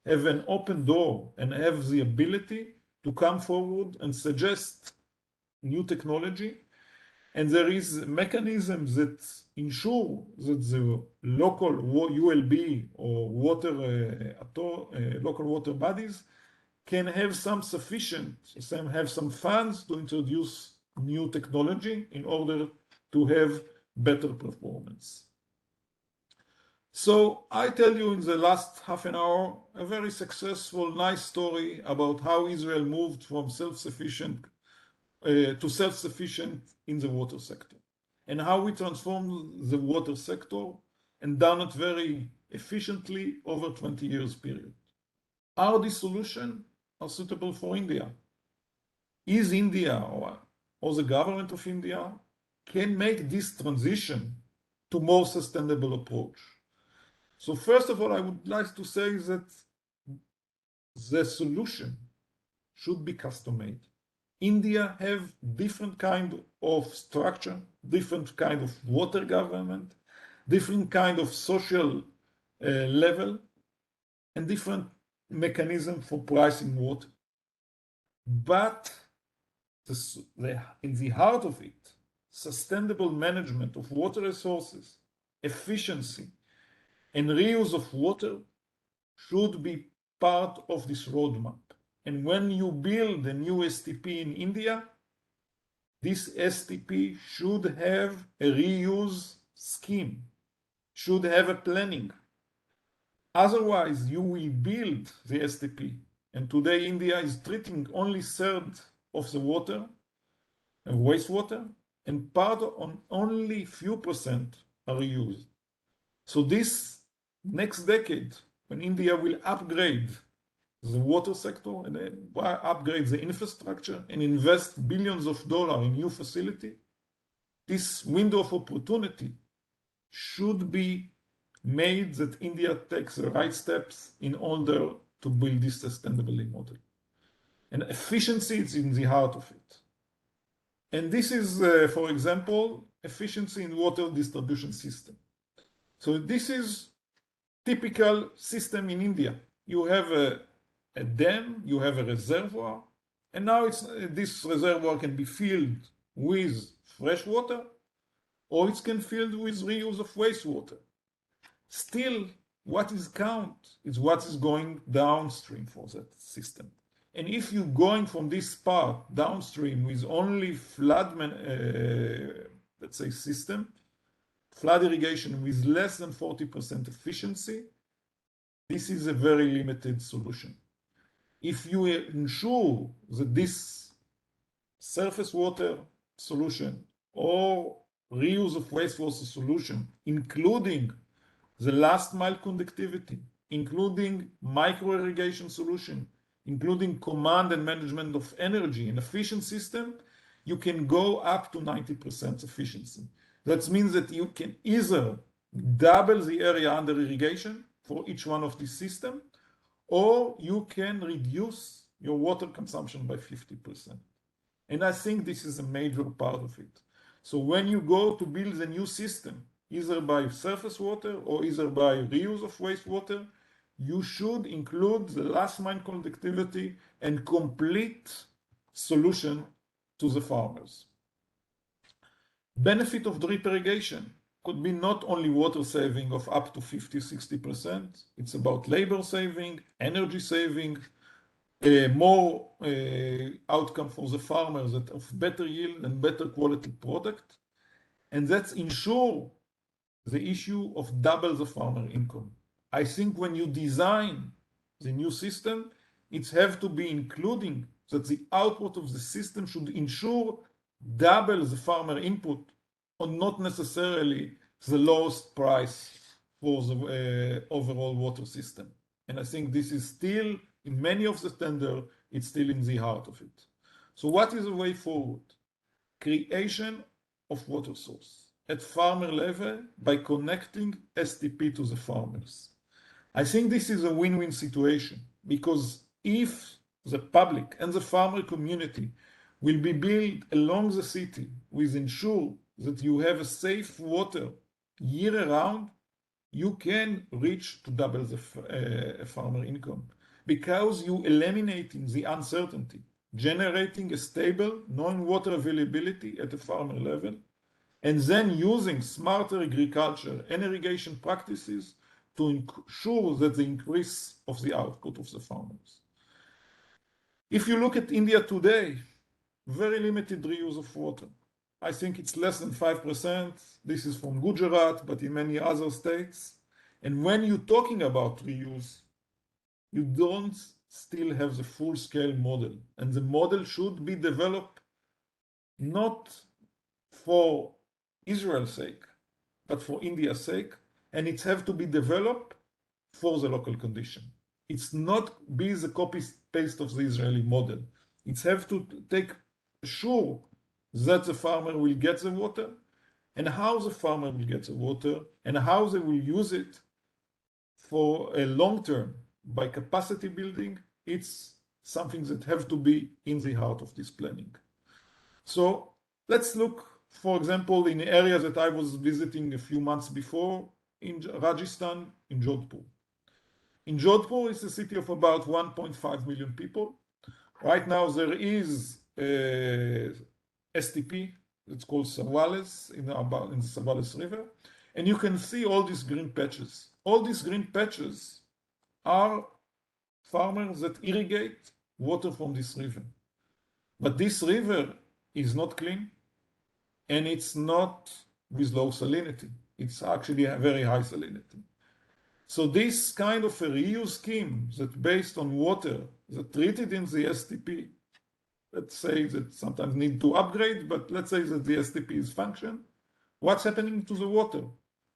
Speaker 2: have an open door and have the ability to come forward and suggest new technology. And there is mechanisms that ensure that the local ULB or local water bodies can have some funds to introduce new technology in order to have better performance. So I tell you in the last half an hour a very successful, nice story about how Israel moved from self-sufficient to self-sufficient in the water sector, and how we transformed the water sector and done it very efficiently over 20 years period. Are these solutions are suitable for India? Is India or the government of India can make this transition to more sustainable approach? So first of all, I would like to say that the solution should be custom-made. India have different kind of structure, different kind of water government, different kind of social level, and different mechanism for pricing water. But in the heart of it, sustainable management of water resources, efficiency, and reuse of water should be part of this roadmap. And when you build a new STP in India, this STP should have a reuse scheme, should have a planning. Otherwise, you will build the STP. And today, India is treating only third of the water, wastewater, and part on only few percent are reused. So this next decade, when India will upgrade the water sector and upgrade the infrastructure and invest billions of dollars in new facility, this window of opportunity should be made that India takes the right steps in order to build this sustainability model. And efficiency is in the heart of it. And this is, for example, efficiency in water distribution system. So this is typical system in India. You have a dam, you have a reservoir, and now this reservoir can be filled with fresh water, or it can be filled with reuse of wastewater. Still, what is count is what is going downstream for that system. And if you're going from this part downstream with only flood, let's say, system, flood irrigation with less than 40% efficiency, this is a very limited solution. If you ensure that this surface water solution or reuse of wastewater solution, including the last mile conductivity, including micro irrigation solution, including command and management of energy and efficient system, you can go up to 90% efficiency. That means that you can either double the area under irrigation for each one of these systems, or you can reduce your water consumption by 50%. And I think this is a major part of it. So when you go to build a new system, either by surface water or either by reuse of wastewater, you should include the last mile conductivity and complete solution to the farmers. Benefit of drip irrigation could be not only water saving of up to 50-60%, it's about labor saving, energy saving, more outcome for the farmers that of better yield and better quality product. And that's ensure the issue of double the farmer income. I think when you design the new system, it have to be including that the output of the system should ensure double the farmer input, or not necessarily the lowest price for the overall water system. And I think this is still, in many of the tender, it's still in the heart of it. So what is the way forward? Creation of water source at farmer level by connecting STP to the farmers. I think this is a win-win situation, because if the public and the farmer community will be built along the city with ensure that you have a safe water year round, you can reach to double the farmer income, because you eliminating the uncertainty, generating a stable non-water availability at the farmer level, and then using smarter agriculture and irrigation practices to ensure that the increase of the output of the farmers. If you look at India today, very limited reuse of water. I think it's less than 5%. This is from Gujarat, but in many other states. And when you're talking about reuse, you don't still have the full-scale model. And the model should be developed not for Israel's sake, but for India's sake. And it have to be developed for the local condition. It's not be the copy-paste of the Israeli model. It's have to take sure that the farmer will get the water, and how the farmer will get the water, and how they will use it for a long term by capacity building. It's something that have to be in the heart of this planning. So let's look, for example, in areas that I was visiting a few months before in Rajasthan, in Jodhpur. In Jodhpur, it's a city of about 1.5 million people. Right now there is STP, it's called Sawales in the Sawales River, and you can see all these green patches. All these green patches are farmers that irrigate water from this river. But this river is not clean, and it's not with low salinity. It's actually a very high salinity. So this kind of a reuse scheme that based on water that treated in the STP, let's say that sometimes need to upgrade, but let's say that the STP is function. What's happening to the water?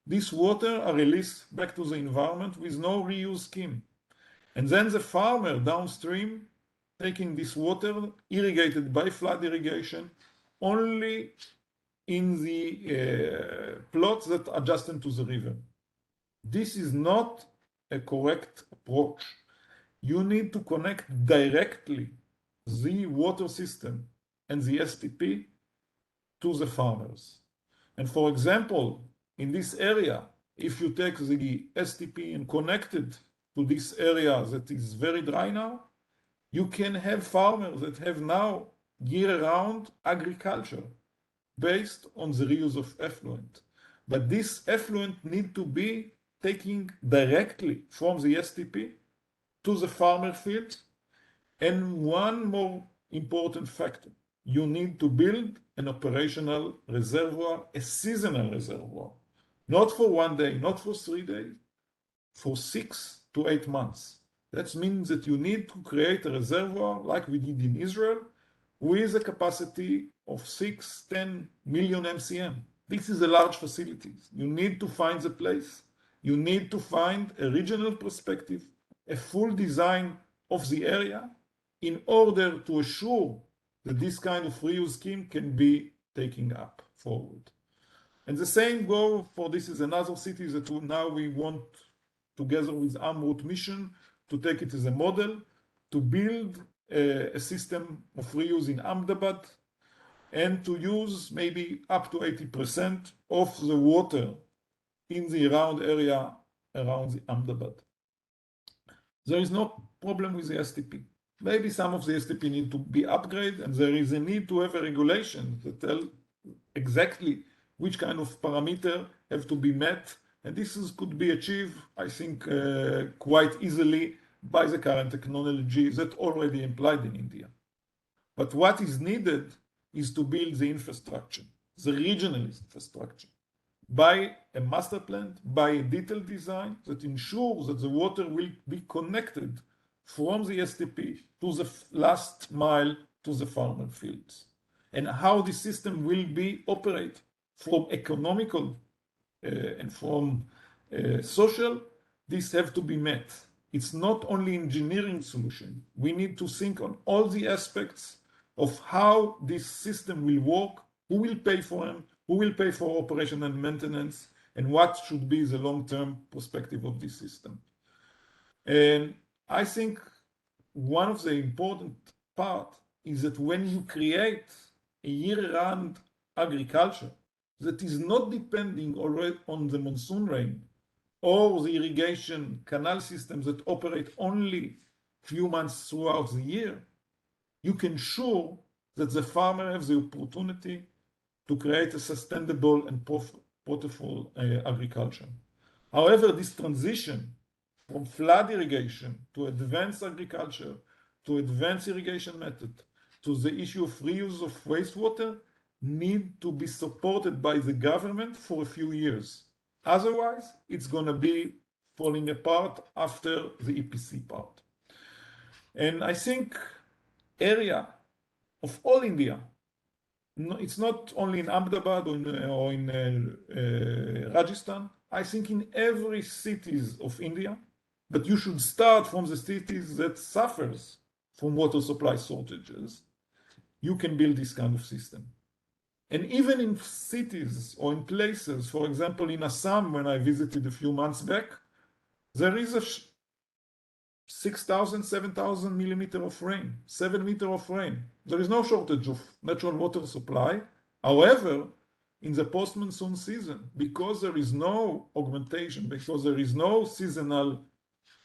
Speaker 2: This water are released back to the environment with no reuse scheme. And then the farmer downstream taking this water irrigated by flood irrigation only in the plots that are adjacent to the river. This is not a correct approach. You need to connect directly the water system and the STP to the farmers. And for example, in this area, if you take the STP and connect it to this area that is very dry now, you can have farmers that have now year-round agriculture based on the reuse of effluent. But this effluent need to be taken directly from the STP to the farmer field. And one more important factor, you need to build an operational reservoir, a seasonal reservoir, not for 1 day, not for 3 days, for 6 to 8 months. That means that you need to create a reservoir like we did in Israel with a capacity of 6-10 million MCM. This is a large facility. You need to find the place. You need to find a regional perspective, a full design of the area in order to assure that this kind of reuse scheme can be taken up forward. And the same goal for this is another city that now we want, together with Amrut mission, to take it as a model, to build a system of reuse in Ahmedabad and to use maybe up to 80% of the water in the around area around the Ahmedabad. There is no problem with the STP. Maybe some of the STP need to be upgraded, and there is a need to have a regulation that tell exactly which kind of parameter have to be met, and this could be achieved, I think, quite easily by the current technology that already employed in India. But what is needed is to build the infrastructure, the regional infrastructure, by a master plan, by a detailed design that ensures that the water will be connected from the STP to the last mile to the farmer fields. And how the system will be operated from economical and from social, this have to be met. It's not only engineering solution. We need to think on all the aspects of how this system will work, who will pay for them, who will pay for operation and maintenance, and what should be the long-term perspective of this system. And I think one of the important part is that when you create a year-round agriculture that is not depending already on the monsoon rain or the irrigation canal systems that operate only few months throughout the year, you can ensure that the farmer has the opportunity to create a sustainable and profitable agriculture. However, this transition from flood irrigation to advanced agriculture, to advanced irrigation method, to the issue of reuse of wastewater need to be supported by the government for a few years. Otherwise, it's going to be falling apart after the EPC part. And I think area of all India, it's not only in Ahmedabad or in Rajasthan, I think in every cities of India, but you should start from the cities that suffers from water supply shortages, you can build this kind of system. And even in cities or in places, for example, in Assam, when I visited a few months back, there is a 6,000, 7,000 millimeter of rain, 7 meters of rain. There is no shortage of natural water supply. However, in the post-monsoon season, because there is no augmentation, because there is no seasonal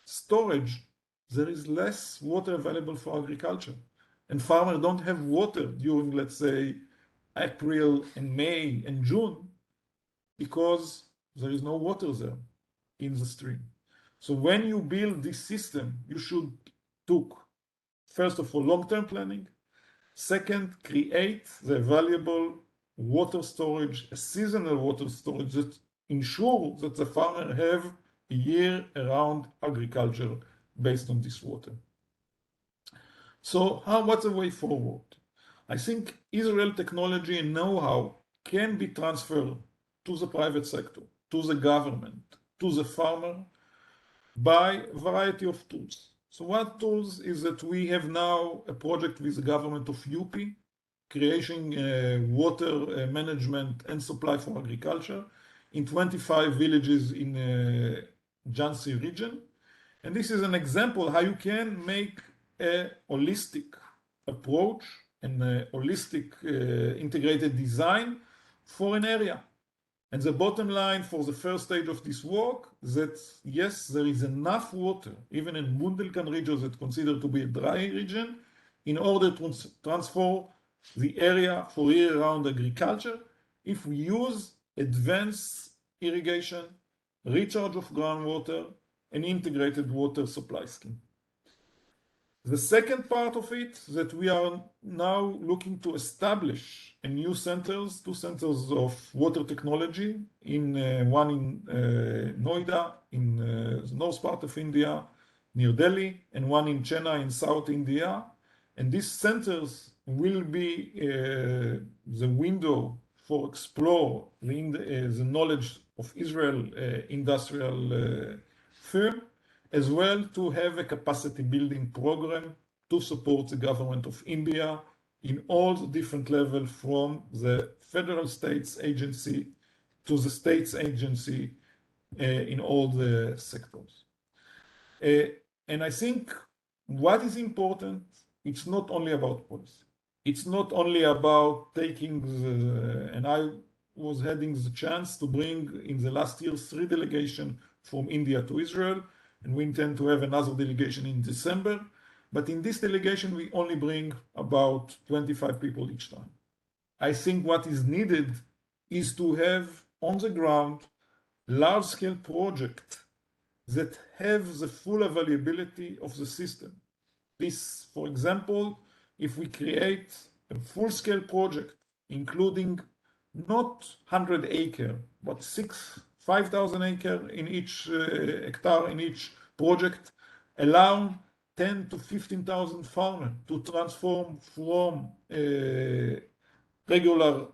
Speaker 2: storage, there is less water available for agriculture. and farmers don't have water during, let's say, April and May and June, because there is no water there in the stream. So when you build this system, you should took, first of all, long-term planning. Second, create the valuable water storage, a seasonal water storage that ensure that the farmer have a year-round agriculture based on this water. So what's the way forward? I think Israel technology and know-how can be transferred to the private sector, to the government, to the farmer by a variety of tools. So what tools is that we have now a project with the government of UP, creating water management and supply for agriculture in 25 villages in Jansi region. And this is an example how you can make a holistic approach and a holistic integrated design for an area. And the bottom line for the first stage of this work is that yes, there is enough water, even in Bundelkhand region that's considered to be a dry region, in order to transform the area for year-round agriculture if we use advanced irrigation, recharge of groundwater, and integrated water supply scheme. The second part of it is that we are now looking to establish a new centers, 2 centers of water technology, one in Noida, in the north part of India, near Delhi, and one in Chennai in South India. And these centers will be the window for explore the knowledge of Israel industrial firm, as well to have a capacity building program to support the government of India in all the different levels, from the federal states agency to the states agency in all the sectors. And I think what is important, it's not only about policy. It's not only about taking and I was having the chance to bring in the last year 3 delegations from India to Israel, and we intend to have another delegation in December. But in this delegation, we only bring about 25 people each time. I think what is needed is to have on the ground large-scale projects that have the full availability of the system. This, for example, if we create a full-scale project, including not 100 acre, but 5,000 acre in each hectare in each project, allow 10 to 15,000 farmers to transform from regular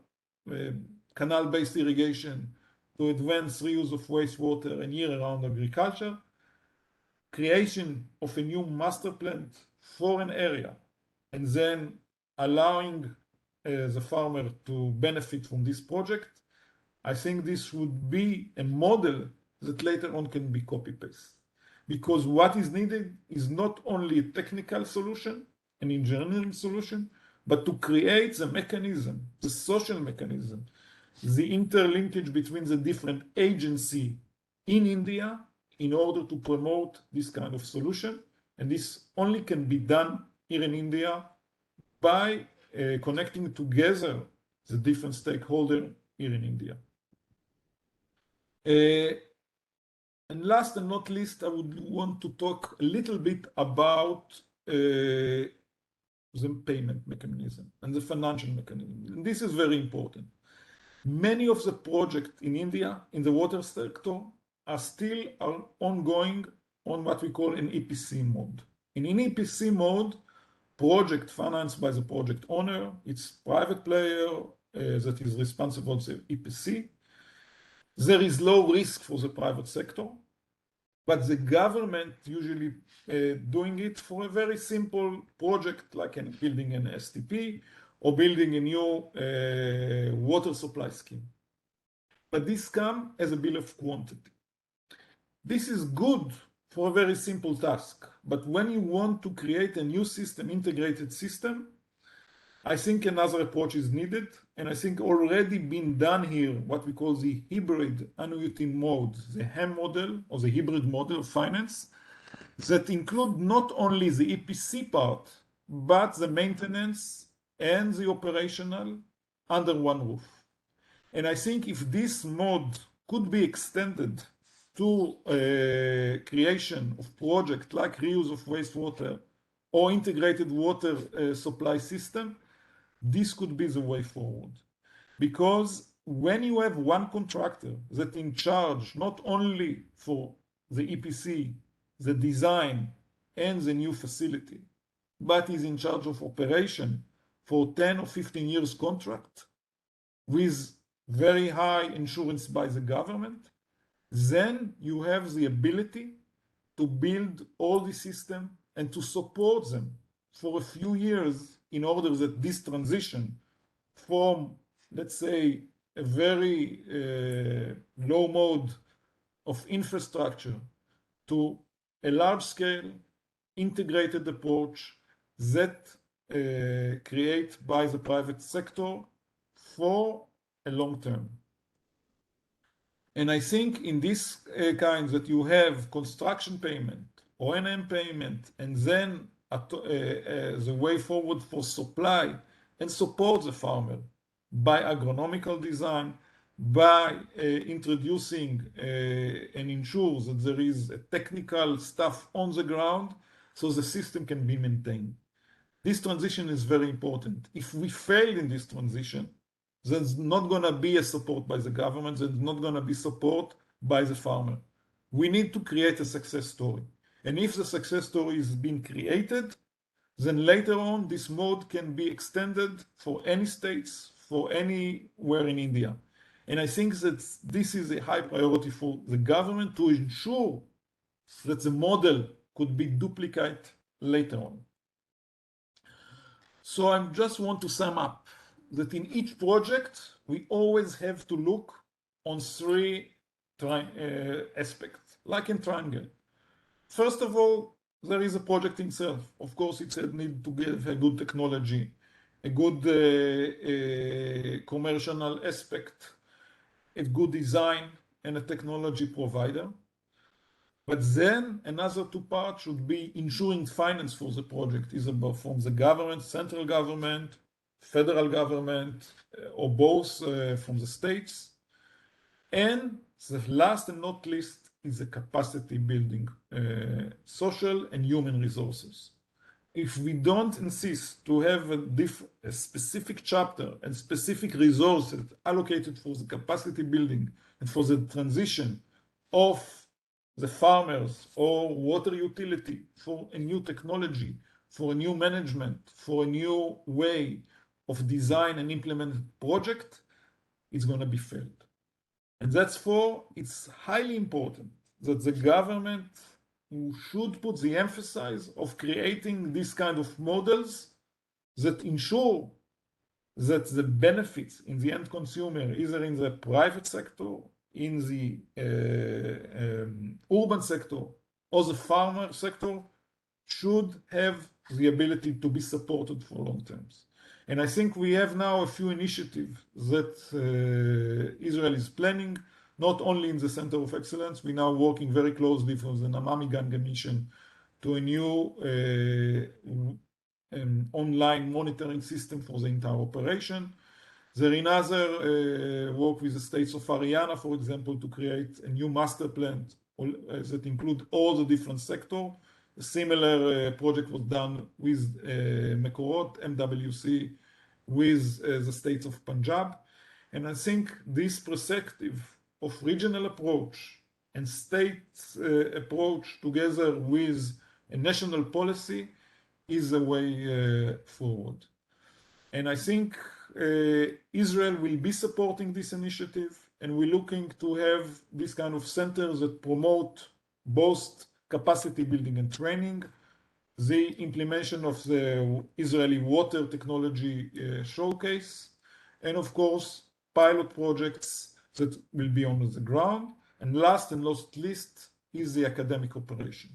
Speaker 2: canal-based irrigation to advanced reuse of wastewater and year-round agriculture, creation of a new master plant for an area, and then allowing the farmer to benefit from this project. I think this would be a model that later on can be copy-paste. Because what is needed is not only a technical solution, an engineering solution, but to create the mechanism, the social mechanism, the interlinkage between the different agencies in India in order to promote this kind of solution. And this only can be done here in India by connecting together the different stakeholders here in India. And last and not least, I would want to talk a little bit about the payment mechanism and the financial mechanism. And this is very important. Many of the projects in India in the water sector are still ongoing on what we call an EPC mode. In an EPC mode, project financed by the project owner, it's private player that is responsible for the EPC. There is low risk for the private sector, but the government usually doing it for a very simple project like building an STP or building a new water supply scheme. But this comes as a bill of quantity. This is good for a very simple task, but when you want to create a new system, integrated system, I think another approach is needed, and I think already been done here, what we call the hybrid annuity mode, the HAM model, or the hybrid model of finance, that include not only the EPC part, but the maintenance and the operational under one roof. And I think if this mode could be extended to creation of projects like reuse of wastewater or integrated water supply system, this could be the way forward. Because when you have one contractor that in charge not only for the EPC, the design, and the new facility, but is in charge of operation for 10 or 15 years contract with very high insurance by the government, then you have the ability to build all the system and to support them for a few years in order that this transition from, let's say, a very low mode of infrastructure to a large scale integrated approach that created by the private sector for a long term. And I think in this kind that you have construction payment, O&M payment, and then the way forward for supply and support the farmer by agronomical design, by introducing and ensure that there is a technical stuff on the ground so the system can be maintained. This transition is very important. If we fail in this transition, there's not going to be a support by the government, there's not going to be support by the farmer. We need to create a success story. And if the success story is being created, then later on this mode can be extended for any states, for anywhere in India. And I think that this is a high priority for the government to ensure that the model could be duplicated later on. So I just want to sum up that in each project, we always have to look on three aspects, like in triangle. First of all, there is a project itself. Of course, it needs to give a good technology, a good commercial aspect, a good design, and a technology provider. But then another two parts should be ensuring finance for the project, either from the government, central government, federal government, or both from the states. And the last and not least is the capacity building, social and human resources. If we don't insist to have a specific chapter and specific resources allocated for the capacity building and for the transition of the farmers or water utility for a new technology, for a new management, for a new way of design and implement project, it's going to be failed. And that's for it's highly important that the government should put the emphasis of creating this kind of models that ensure that the benefits in the end consumer, either in the private sector, in the urban sector, or the farmer sector, should have the ability to be supported for long terms. And I think we have now a few initiatives that Israel is planning, not only in the Center of Excellence. We're now working very closely for the Namami Gange mission to a new online monitoring system for the entire operation. There is another work with the states of Haryana, for example, to create a new master plan that include all the different sectors. A similar project was done with Mekorot, MWC, with the states of Punjab. And I think this perspective of regional approach and state approach together with a national policy is a way forward. And I think Israel will be supporting this initiative, and we're looking to have this kind of centers that promote both capacity building and training, the implementation of the Israeli water technology showcase, and of course, pilot projects that will be on the ground. And last and not least is the academic operation.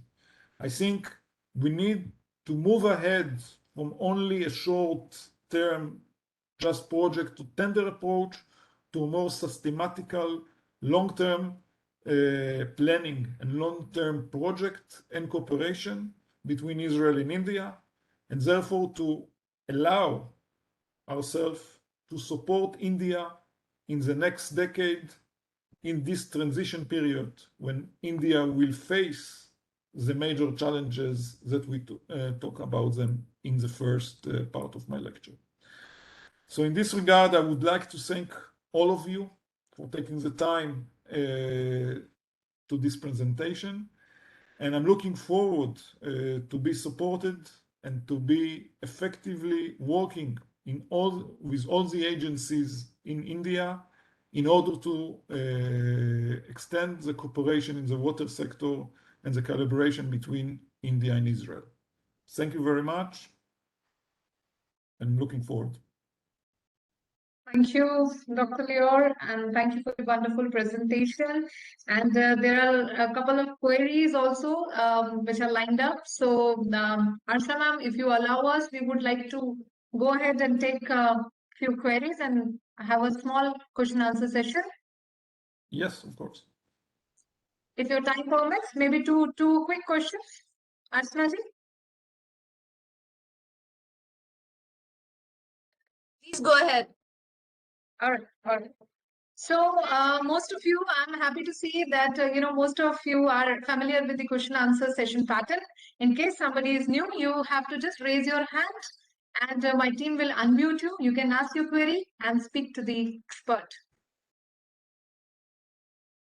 Speaker 2: I think we need to move ahead from only a short-term just project to tender approach to a more systematical, long-term planning and long-term project and cooperation between Israel and India. and therefore to allow ourselves to support India in the next decade in this transition period when India will face the major challenges that we talk about them in the first part of my lecture. So in this regard, I would like to thank all of you for taking the time to this presentation. And I'm looking forward to be supported and to be effectively working with all the agencies in India in order to extend the cooperation in the water sector and the collaboration between India and Israel. Thank you very much, and I'm looking forward.
Speaker 3: Thank you, Dr. Lior, and thank you for the wonderful presentation. And there are a couple of queries also which are lined up. So, Arsha ma'am, if you allow us, we would like to go ahead and take a few queries and have a small question answer session.
Speaker 2: Yes, of course.
Speaker 3: If your time permits, maybe two quick questions. Arsha ji?
Speaker 1: Please go ahead.
Speaker 3: All right. So most of you, I'm happy to see that, most of you are familiar with the question answer session pattern. In case somebody is new, you have to just raise your hand and my team will unmute you. You can ask your query and speak to the expert.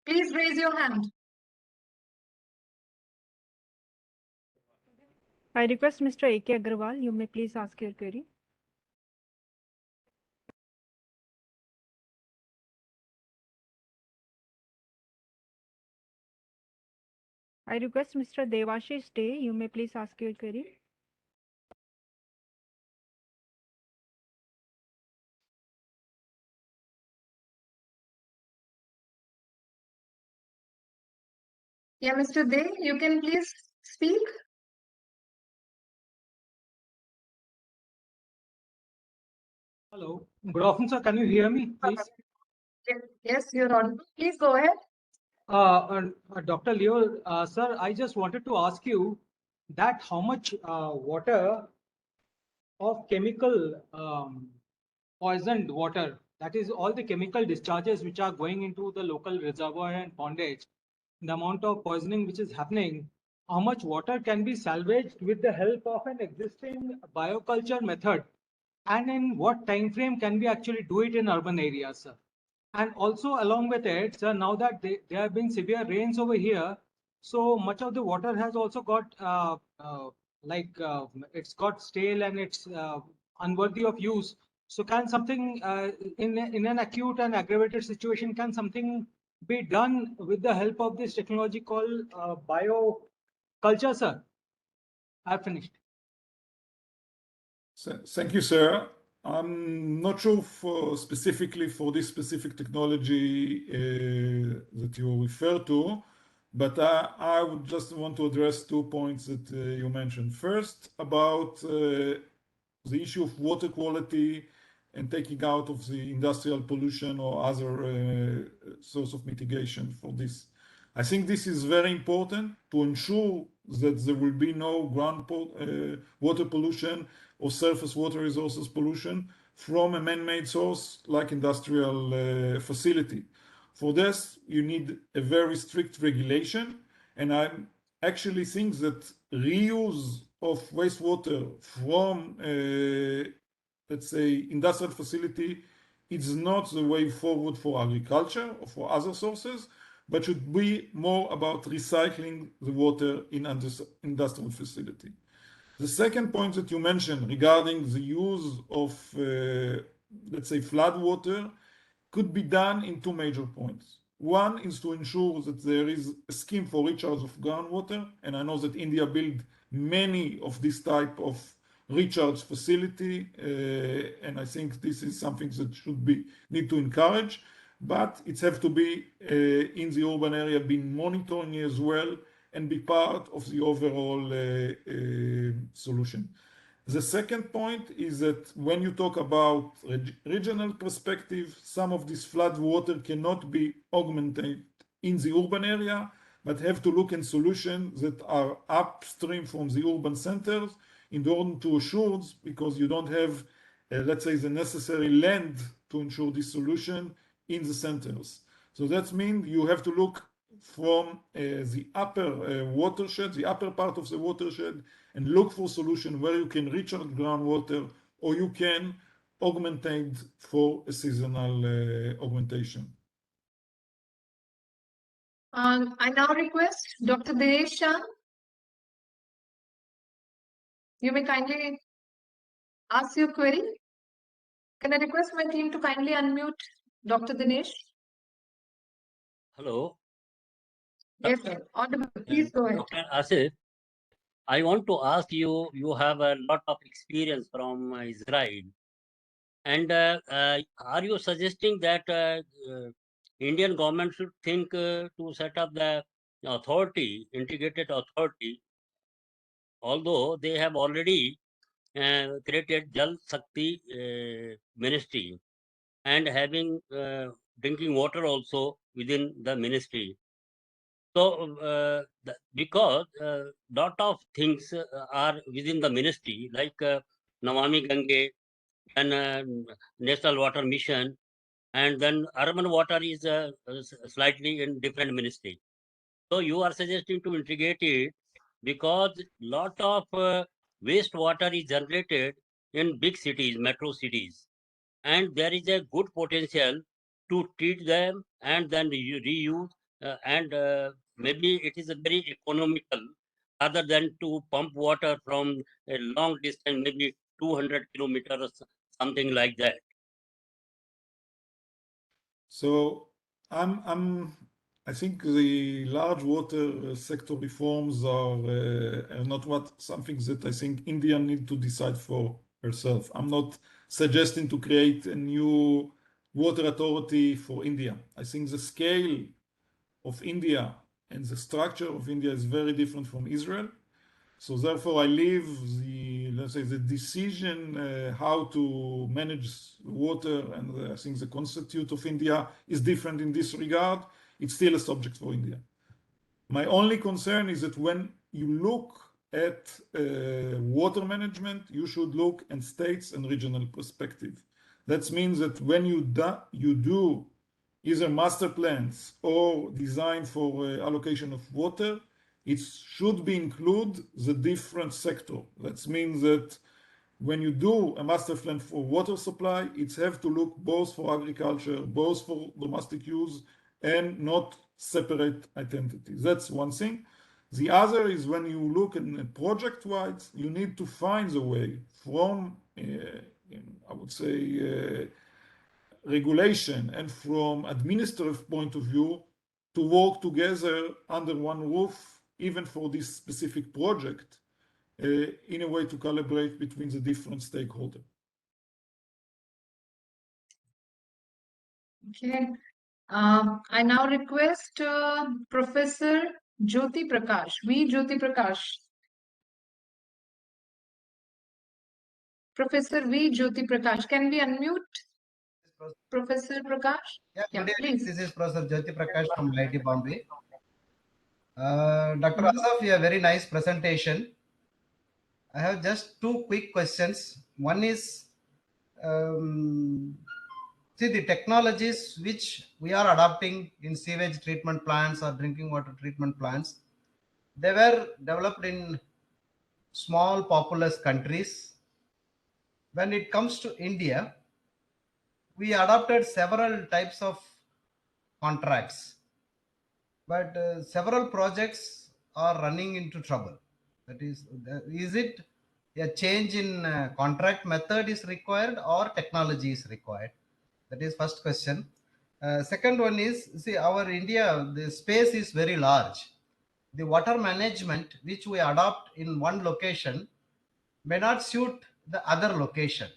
Speaker 3: Please raise your hand.
Speaker 4: I request Mr. A.K. Agarwal, you may please ask your query. I request Mr. Devashish Day, you may please ask your query.
Speaker 3: Yeah, Mr. Day, you can please speak.
Speaker 5: Hello, good afternoon, sir. Can you hear me, please?
Speaker 3: Yes, you're on. Please go ahead.
Speaker 5: Dr. Leo, sir, I just wanted to ask you that how much water of chemical poisoned water, that is all the chemical discharges which are going into the local reservoir and pondage, the amount of poisoning which is happening, how much water can be salvaged with the help of an existing bioculture method, and in what time frame can we actually do it in urban areas, sir? And also along with it, sir, now that there have been severe rains over here, so much of the water has also got it's got stale and it's unworthy of use. So can something in an acute and aggravated situation, can something be done with the help of this technology called bioculture, sir? I've finished.
Speaker 2: Thank you, sir. I'm not sure specifically for this specific technology that you refer to, but I would just want to address 2 points that you mentioned. First, about the issue of water quality and taking out of the industrial pollution or other source of mitigation for this. I think this is very important to ensure that there will be no water pollution or surface water resources pollution from a man-made source like industrial facility. For this, you need a very strict regulation, and I actually think that reuse of wastewater from, let's say, industrial facility is not the way forward for agriculture or for other sources, but should be more about recycling the water in industrial facility. The second point that you mentioned regarding the use of, let's say, flood water could be done in 2 major points. One is to ensure that there is a scheme for recharge of groundwater, and I know that India built many of this type of recharge facility, and I think this is something that should be need to encourage, but it has to be in the urban area, being monitoring as well, and be part of the overall solution. The second point is that when you talk about regional perspective, some of this flood water cannot be augmented in the urban area, but have to look in solutions that are upstream from the urban centers in order to assure, because you don't have, let's say, the necessary land to ensure this solution in the centers. So that means you have to look from the upper watershed, the upper part of the watershed, and look for solution where you can recharge groundwater or you can augmentate for a seasonal augmentation.
Speaker 3: I now request Dr. Dinesh Shah. You may kindly ask your query. Can I request my team to kindly unmute Dr. Dinesh?
Speaker 6: Hello,
Speaker 3: Yes, sir. Audible. Please go ahead.
Speaker 6: Dr. Asif. I want to ask you, you have a lot of experience from Israel. And are you suggesting that Indian government should think to set up the authority, integrated authority, although they have already created Jal Shakti ministry and having drinking water also within the ministry. So, because lot of things are within the ministry, like Namami Gange and National Water Mission, and then urban water is slightly in different ministry. So you are suggesting to integrate it because lot of wastewater is generated in big cities, metro cities, and there is a good potential to treat them and then reuse and maybe it is a very economical rather than to pump water from a long distance, maybe 200 kilometers, something like that.
Speaker 2: So I think the large water sector reforms are not something that I think India need to decide for herself. I'm not suggesting to create a new water authority for India. I think the scale of India and the structure of India is very different from Israel. So therefore, I leave the, let's say, the decision how to manage water, and I think the Constitution of India is different in this regard. It's still a subject for India. My only concern is that when you look at water management, you should look at states and regional perspective. That means that when you do either master plans or design for allocation of water, it should be include the different sector. That means that when you do a master plan for water supply, it's have to look both for agriculture, both for domestic use, and not separate identities. That's one thing. The other is when you look at project-wise, you need to find a way from, I would say, regulation and from administrative point of view to work together under one roof, even for this specific project, in a way to calibrate between the different stakeholders.
Speaker 3: Okay. I now request Professor Jyoti Prakash. Jyoti Prakash. Professor Jyoti Prakash. Can we unmute Professor Prakash?
Speaker 7: Yeah,
Speaker 3: Yeah,
Speaker 7: good evening.
Speaker 3: please.
Speaker 7: This is Professor Jyoti Prakash from IIT Bombay. Dr.
Speaker 3: Mhm.
Speaker 7: Asaf, you have a very nice presentation. I have just two quick questions. One is, see the technologies which we are adopting in sewage treatment plants or drinking water treatment plants, they were developed in small populous countries. When it comes to India, we adopted several types of contracts, but several projects are running into trouble. That is it a change in contract method is required or technology is required? That is first question. Second one is, see, our India, the space is very large. The water management which we adopt in one location may not suit the other location.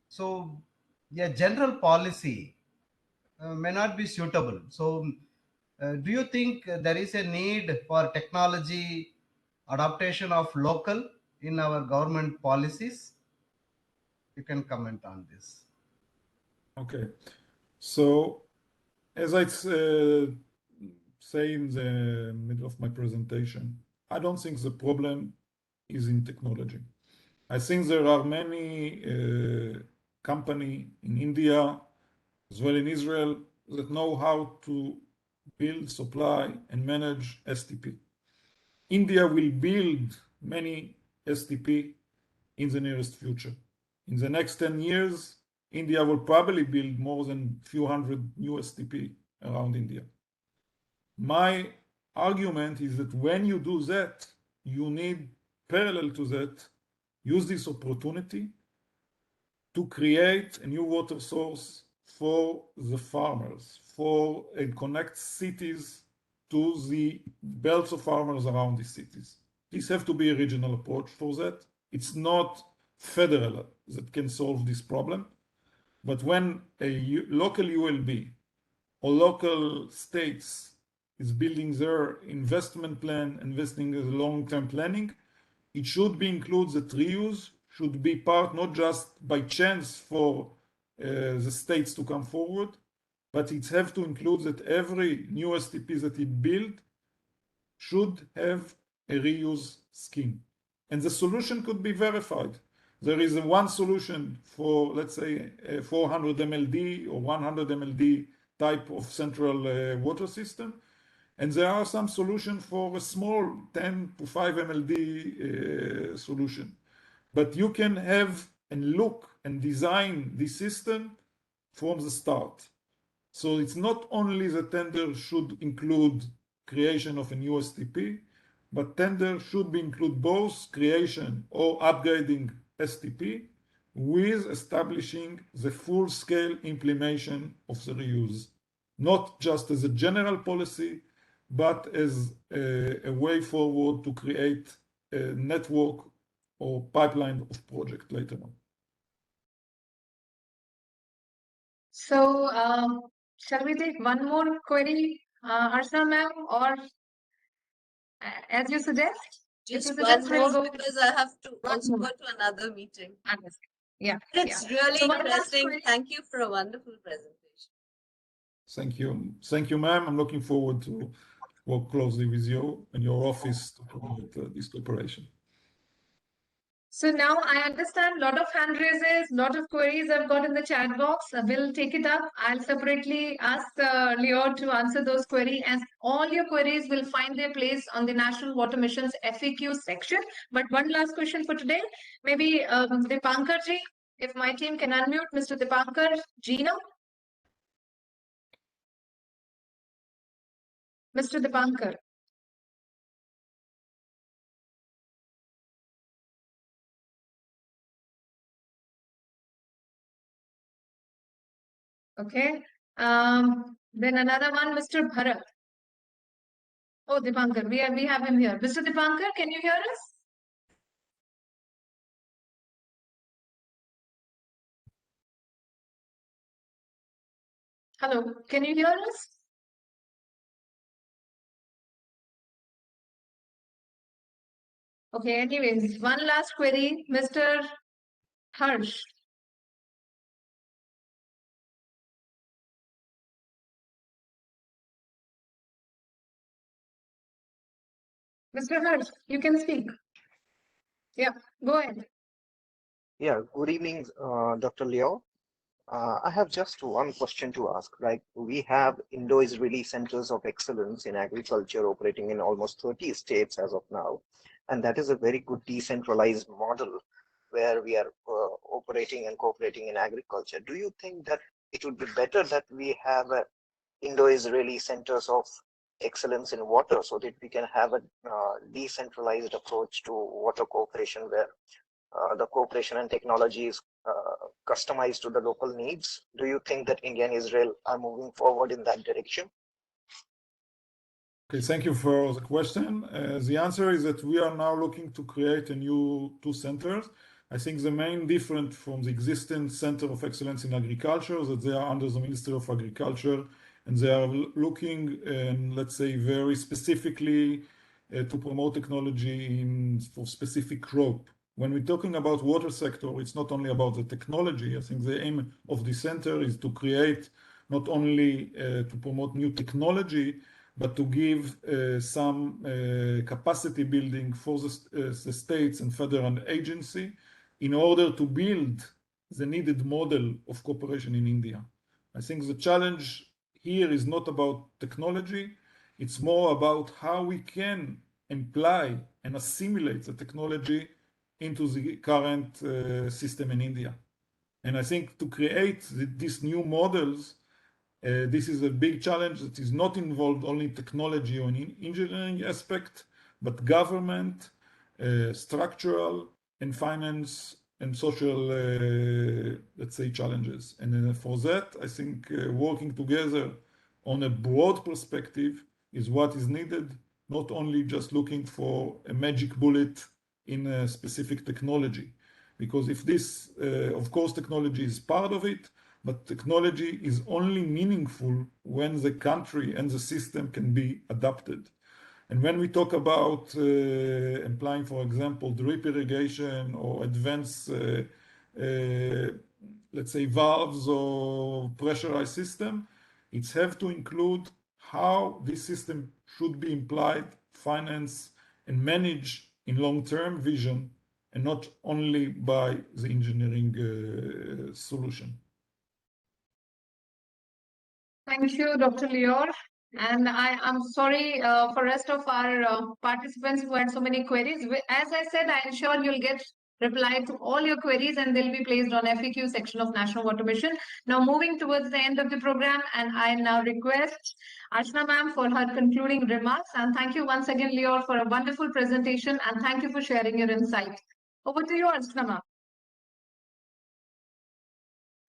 Speaker 7: So a general policy may not be suitable. So do you think there is a need for technology adaptation of local in our government policies? You can comment on this.
Speaker 2: Okay. So as I say in the middle of my presentation, I don't think the problem is in technology. I think there are many companies in India, as well in Israel, that know how to build, supply, and manage STP. India will build many STP in the nearest future. In the next 10 years, India will probably build more than a few hundred new STP around India. My argument is that when you do that, you need, parallel to that, use this opportunity to create a new water source for the farmers, and connect cities to the belts of farmers around the cities. This have to be a regional approach for that. It's not federal that can solve this problem. But when a local ULB or local states is building their investment plan, investing in long-term planning, it should be include that reuse should be part not just by chance for the states to come forward, but it have to include that every new STP that it build should have a reuse scheme. And the solution could be verified. There is one solution for, let's say, a 400 MLD or 100 MLD type of central water system. And there are some solutions for a small 10 to 5 MLD solution. But you can have and look and design the system from the start. So it's not only the tender should include creation of a new STP, but tender should include both creation or upgrading STP with establishing the full-scale implementation of the reuse, not just as a general policy, but as a way forward to create a network or pipeline of project later on.
Speaker 3: So, shall we take one more query, Harsha ma'am, or as you suggest?
Speaker 1: Just
Speaker 3: If you
Speaker 1: one
Speaker 3: suggest, we'll
Speaker 1: more
Speaker 3: go
Speaker 1: because I have to
Speaker 3: one
Speaker 1: also go
Speaker 3: more.
Speaker 1: to another meeting.
Speaker 3: Understood. Yeah,
Speaker 1: It's
Speaker 3: yeah.
Speaker 1: really
Speaker 3: So one last
Speaker 1: interesting.
Speaker 3: query.
Speaker 1: Thank you for a wonderful presentation.
Speaker 2: Thank you. Thank you, ma'am. I'm looking forward to work closely with you and your office to promote this cooperation.
Speaker 3: So now I understand a lot of hand raises, lot of queries I've got in the chat box. We'll take it up. I'll separately ask Leo to answer those queries, and all your queries will find their place on the National Water Mission's FAQ section. But one last question for today, maybe Dipankar ji, if my team can unmute Mr. Dipankar, Gina. Mr. Dipankar. Okay. Then another one, Mr. Bharat. Oh, Dipankar, we have him here. Mr. Dipankar, can you hear us? Hello, can you hear us? Okay, anyways, one last query, Mr. Harsh. Mr. Harsh, you can speak. Yeah, go ahead.
Speaker 8: Yeah, good evening, Dr. Leo. I have just one question to ask. Like, we have Indo-Israeli centers of excellence in agriculture operating in almost 30 states as of now, and that is a very good decentralized model where we are operating and cooperating in agriculture. Do you think that it would be better that we have Indo-Israeli centers of excellence in water so that we can have a decentralized approach to water cooperation where the cooperation and technology is customized to the local needs? Do you think that India and Israel are moving forward in that direction?
Speaker 2: Okay, thank you for the question. The answer is that we are now looking to create a new 2 centers. I think the main difference from the existing Center of Excellence in Agriculture is that they are under the Ministry of Agriculture, and they are looking, let's say, very specifically to promote technology for specific crop. When we're talking about water sector, it's not only about the technology. I think the aim of the center is to create not only to promote new technology, but to give some capacity building for the states and federal agency in order to build the needed model of cooperation in India. I think the challenge here is not about technology, it's more about how we can imply and assimilate the technology into the current system in India. And I think to create these new models, this is a big challenge that is not involved only technology or in engineering aspect, but government, structural and finance and social, let's say, challenges. And for that, I think working together on a broad perspective is what is needed, not only just looking for a magic bullet in a specific technology. Because if this, of course, technology is part of it, but technology is only meaningful when the country and the system can be adapted. And when we talk about applying, for example, drip irrigation or advanced, let's say, valves or pressurized system, it's have to include how this system should be implied, financed, and managed in long-term vision, and not only by the engineering solution.
Speaker 3: Thank you, Dr. Lior. And I'm sorry for rest of our participants who had so many queries. As I said, I ensure you'll get reply to all your queries and they'll be placed on FAQ section of National Water Mission. Now moving towards the end of the program, and I now request Archana ma'am for her concluding remarks. And thank you once again, Lior, for a wonderful presentation, and thank you for sharing your insight. Over to you, Archana ma'am.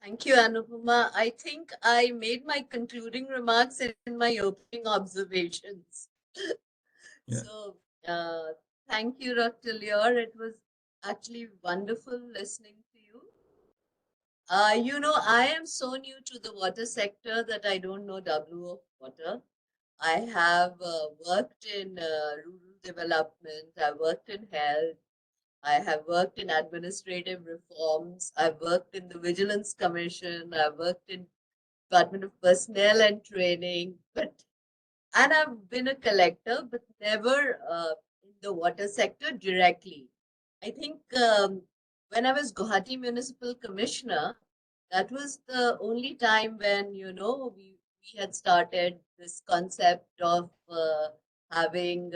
Speaker 1: Thank you, Anupama. I think I made my concluding remarks in my opening observations.
Speaker 2: Yeah.
Speaker 1: So, thank you, Dr. Lior. It was actually wonderful listening to you. I am so new to the water sector that I don't know W of water. I have worked in rural development, I've worked in health, I have worked in administrative reforms, I've worked in the Vigilance Commission, I've worked in Department of Personnel and Training, and I've been a collector, but never in the water sector directly. I think when I was Guwahati Municipal Commissioner, that was the only time when, we had started this concept of having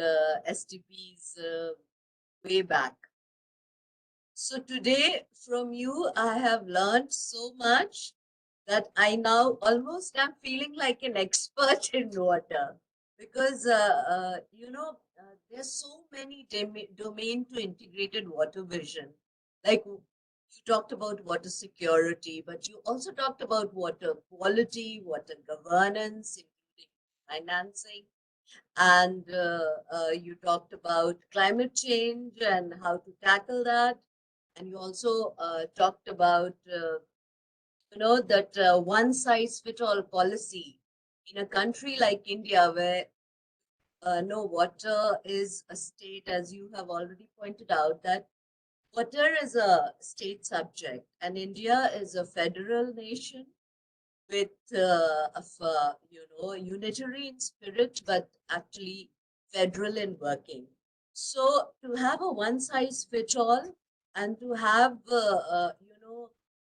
Speaker 1: STPs way back. So today from you, I have learned so much that I now almost am feeling like an expert in water because, there's so many domain to integrated water vision. Like you talked about water security, but you also talked about water quality, water governance, including financing. And you talked about climate change and how to tackle that. And you also talked about that one size fit all policy in a country like India, where no, water is a state, as you have already pointed out, that water is a state subject, and India is a federal nation with unitary in spirit, but actually federal in working. So to have a one size fit all, and to have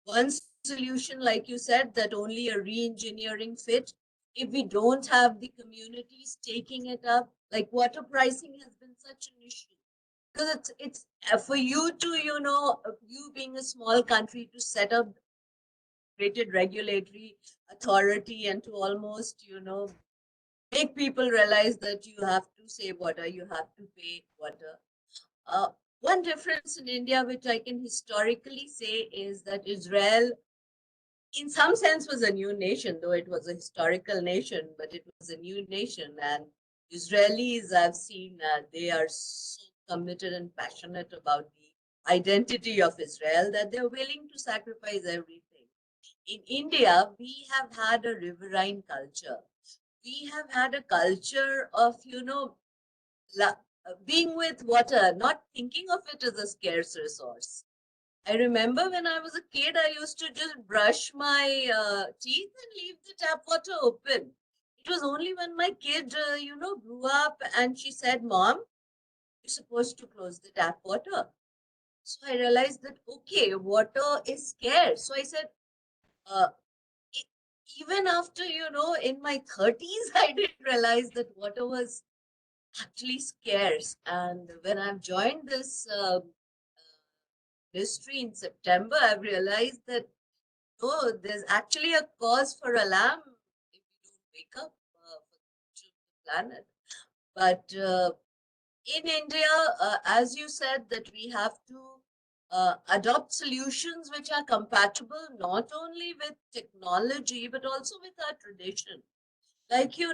Speaker 1: one solution, like you said, that only a re-engineering fit, if we don't have the communities taking it up, like water pricing has been such an issue, because it's for you to, you being a small country, to set up rated regulatory authority and to almost, make people realize that you have to save water, you have to pay water. One difference in India, which I can historically say, is that Israel, in some sense, was a new nation, though it was a historical nation, but it was a new nation. And Israelis, I've seen, they are so committed and passionate about the identity of Israel that they're willing to sacrifice everything. In India, we have had a riverine culture. We have had a culture of, being with water, not thinking of it as a scarce resource. I remember when I was a kid, I used to just brush my teeth and leave the tap water open. It was only when my kid, grew up and she said, "Mom, you're supposed to close the tap water." So I realized that, okay, water is scarce. So I said, uh, e- even after, in my 30s, I didn't realize that water was actually scarce. And when I've joined this ministry in September, I've realized that, oh, there's actually a cause for alarm if you don't wake up for the future of the planet. But in India, as you said, that we have to adopt solutions which are compatible not only with technology but also with our tradition. Like, it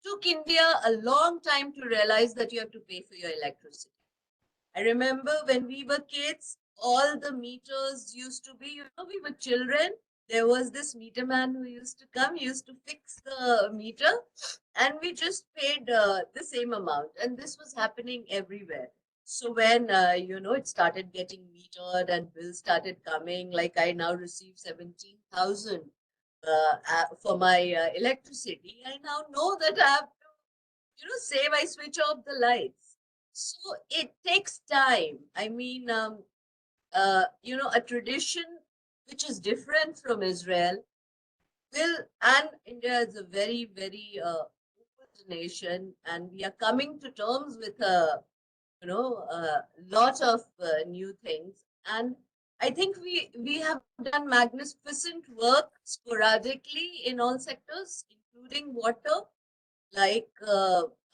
Speaker 1: took India a long time to realize that you have to pay for your electricity. I remember when we were kids, all the meters used to be, we were children. There was this meter man who used to come, used to fix the meter, and we just paid the same amount. And this was happening everywhere. So when, it started getting metered and bills started coming, like I now receive 17,000 for my electricity, I now know that I have to, save, I switch off the lights. So it takes time. I mean, a tradition which is different from Israel and India is a very, very open nation, and we are coming to terms with a lot of new things. And I think we have done magnificent work sporadically in all sectors, including water. Like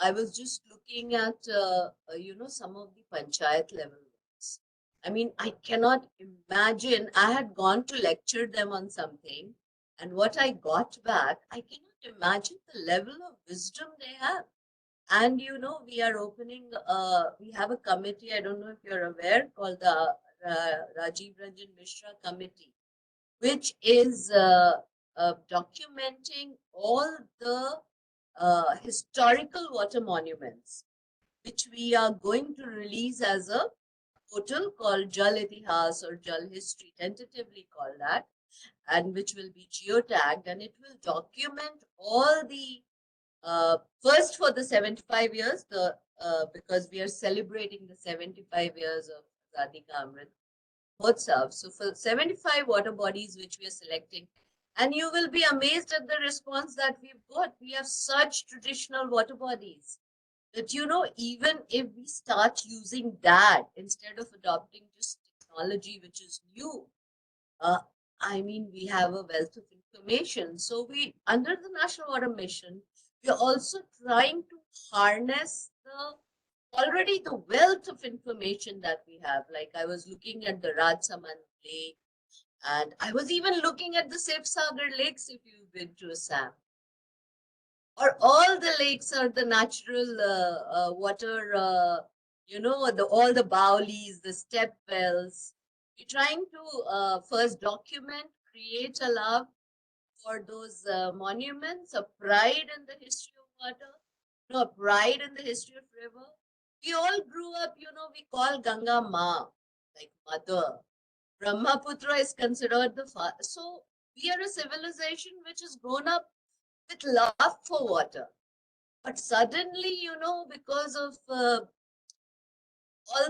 Speaker 1: I was just looking at some of the panchayat level ones. I mean, I cannot imagine. I had gone to lecture them on something, and what I got back, I cannot imagine the level of wisdom they have. And we are opening. We have a committee. I don't know if you're aware, called the Rajiv Ranjan Mishra Committee, which is documenting all the historical water monuments, which we are going to release as a portal called Jal Itihas or Jal History, tentatively called that, and which will be geotagged, and it will document all the first for the 75 years, because we are celebrating the 75 years of Azadi Ka Amrit Mahotsav. So for 75 water bodies which we are selecting, and you will be amazed at the response that we've got. We have such traditional water bodies that, even if we start using that instead of adopting just technology which is new, uh, I mean, we have a wealth of information. So under the National Water Mission, we are also trying to harness the wealth of information that we have. Like I was looking at the Rajsamand Lake, and I was even looking at the Sagar lakes, if you've been to Assam. Or all the lakes are the natural water, all the baulis, the step wells. We're trying to first document, create a love for those monuments, a pride in the history of water, a pride in the history of river. We all grew up, we call Ganga Ma, like mother. Brahmaputra is considered the father. So we are a civilization which has grown up with love for water. But suddenly, because of all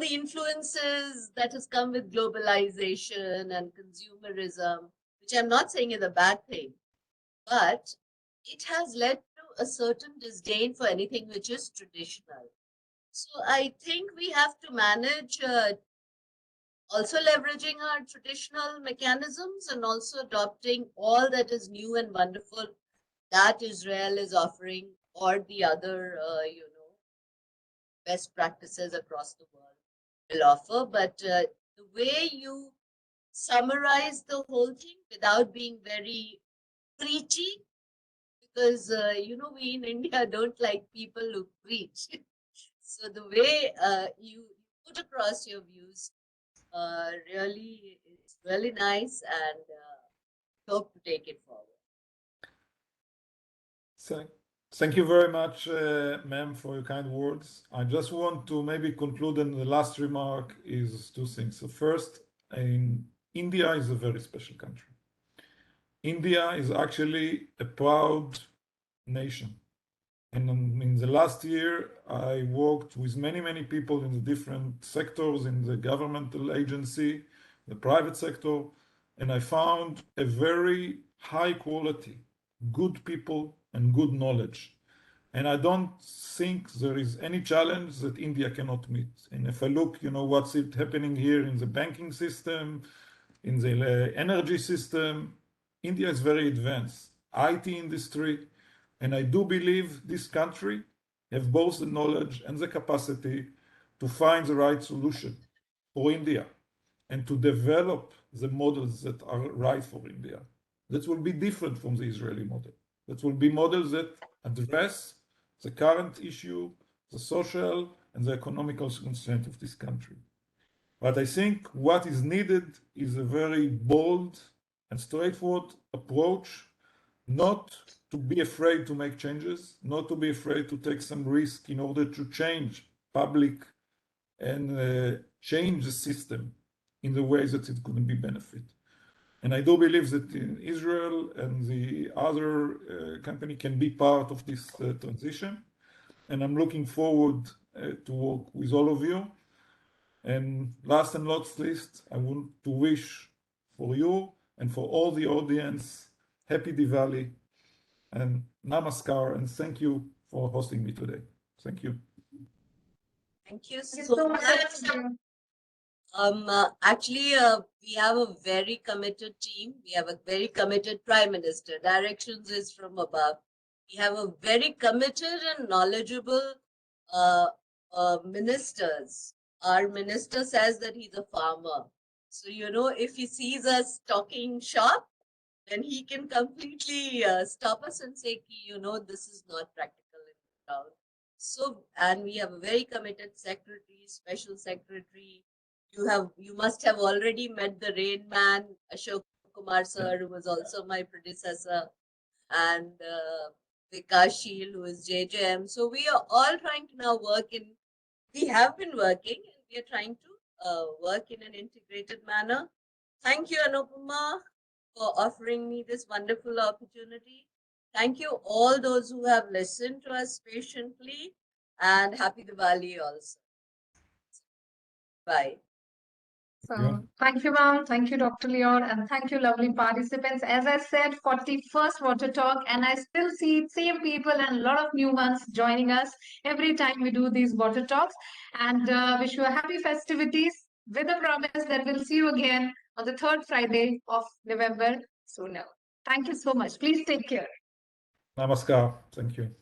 Speaker 1: the influences that has come with globalization and consumerism, which I'm not saying is a bad thing, but it has led to a certain disdain for anything which is traditional. So I think we have to manage also leveraging our traditional mechanisms and also adopting all that is new and wonderful that Israel is offering, or the other, best practices across the world will offer. But the way you summarize the whole thing without being very preachy, because, we in India don't like people who preach. So the way you put across your views really is really nice, and hope to take it forward.
Speaker 2: Thank you very much, ma'am, for your kind words. I just want to maybe conclude, and the last remark is two things. So first, India is a very special country. India is actually a proud nation. And in the last year, I worked with many people in the different sectors, in the governmental agency, the private sector, and I found a very high quality, good people and good knowledge. And I don't think there is any challenge that India cannot meet. And if I look, what's happening here in the banking system, in the energy system, India is very advanced. IT industry, and I do believe this country have both the knowledge and the capacity to find the right solution for India and to develop the models that are right for India. That will be different from the Israeli model. That will be models that address the current issue, the social and the economical constraint of this country. But I think what is needed is a very bold and straightforward approach, not to be afraid to make changes, not to be afraid to take some risk in order to change public and change the system in the ways that it could be benefit. And I do believe that in Israel and the other company can be part of this transition. And I'm looking forward to work with all of you. And last and not least, I want to wish for you and for all the audience, happy Diwali and namaskar, and thank you for hosting me today. Thank you.
Speaker 1: Thank you
Speaker 3: Thank you
Speaker 1: so
Speaker 3: so
Speaker 1: much.
Speaker 3: much.
Speaker 1: Actually, we have a very committed team. We have a very committed Prime Minister. Directions is from above. We have a very committed and knowledgeable ministers. Our minister says that he's a farmer. So, if he sees us talking shop, then he can completely stop us and say, this is not practical in the ground. So, and we have a very committed secretary, special secretary. You must have already met the Rain Man, Ashok Kumar sir, who was also my predecessor, and Vikashil, who is JJM. So we are all trying to now we have been working, and we are trying to work in an integrated manner. Thank you, Anupama, for offering me this wonderful opportunity. Thank you all those who have listened to us patiently, and happy Diwali also. Bye.
Speaker 3: So thank you, ma'am. Thank you, Dr. Lior, and thank you, lovely participants. As I said, 41st Water Talk, and I still see same people and a lot of new ones joining us every time we do these water talks. And wish you a happy festivities with a promise that we'll see you again on the third Friday of November sooner. Thank you so much. Please take care.
Speaker 2: Namaskar. Thank you.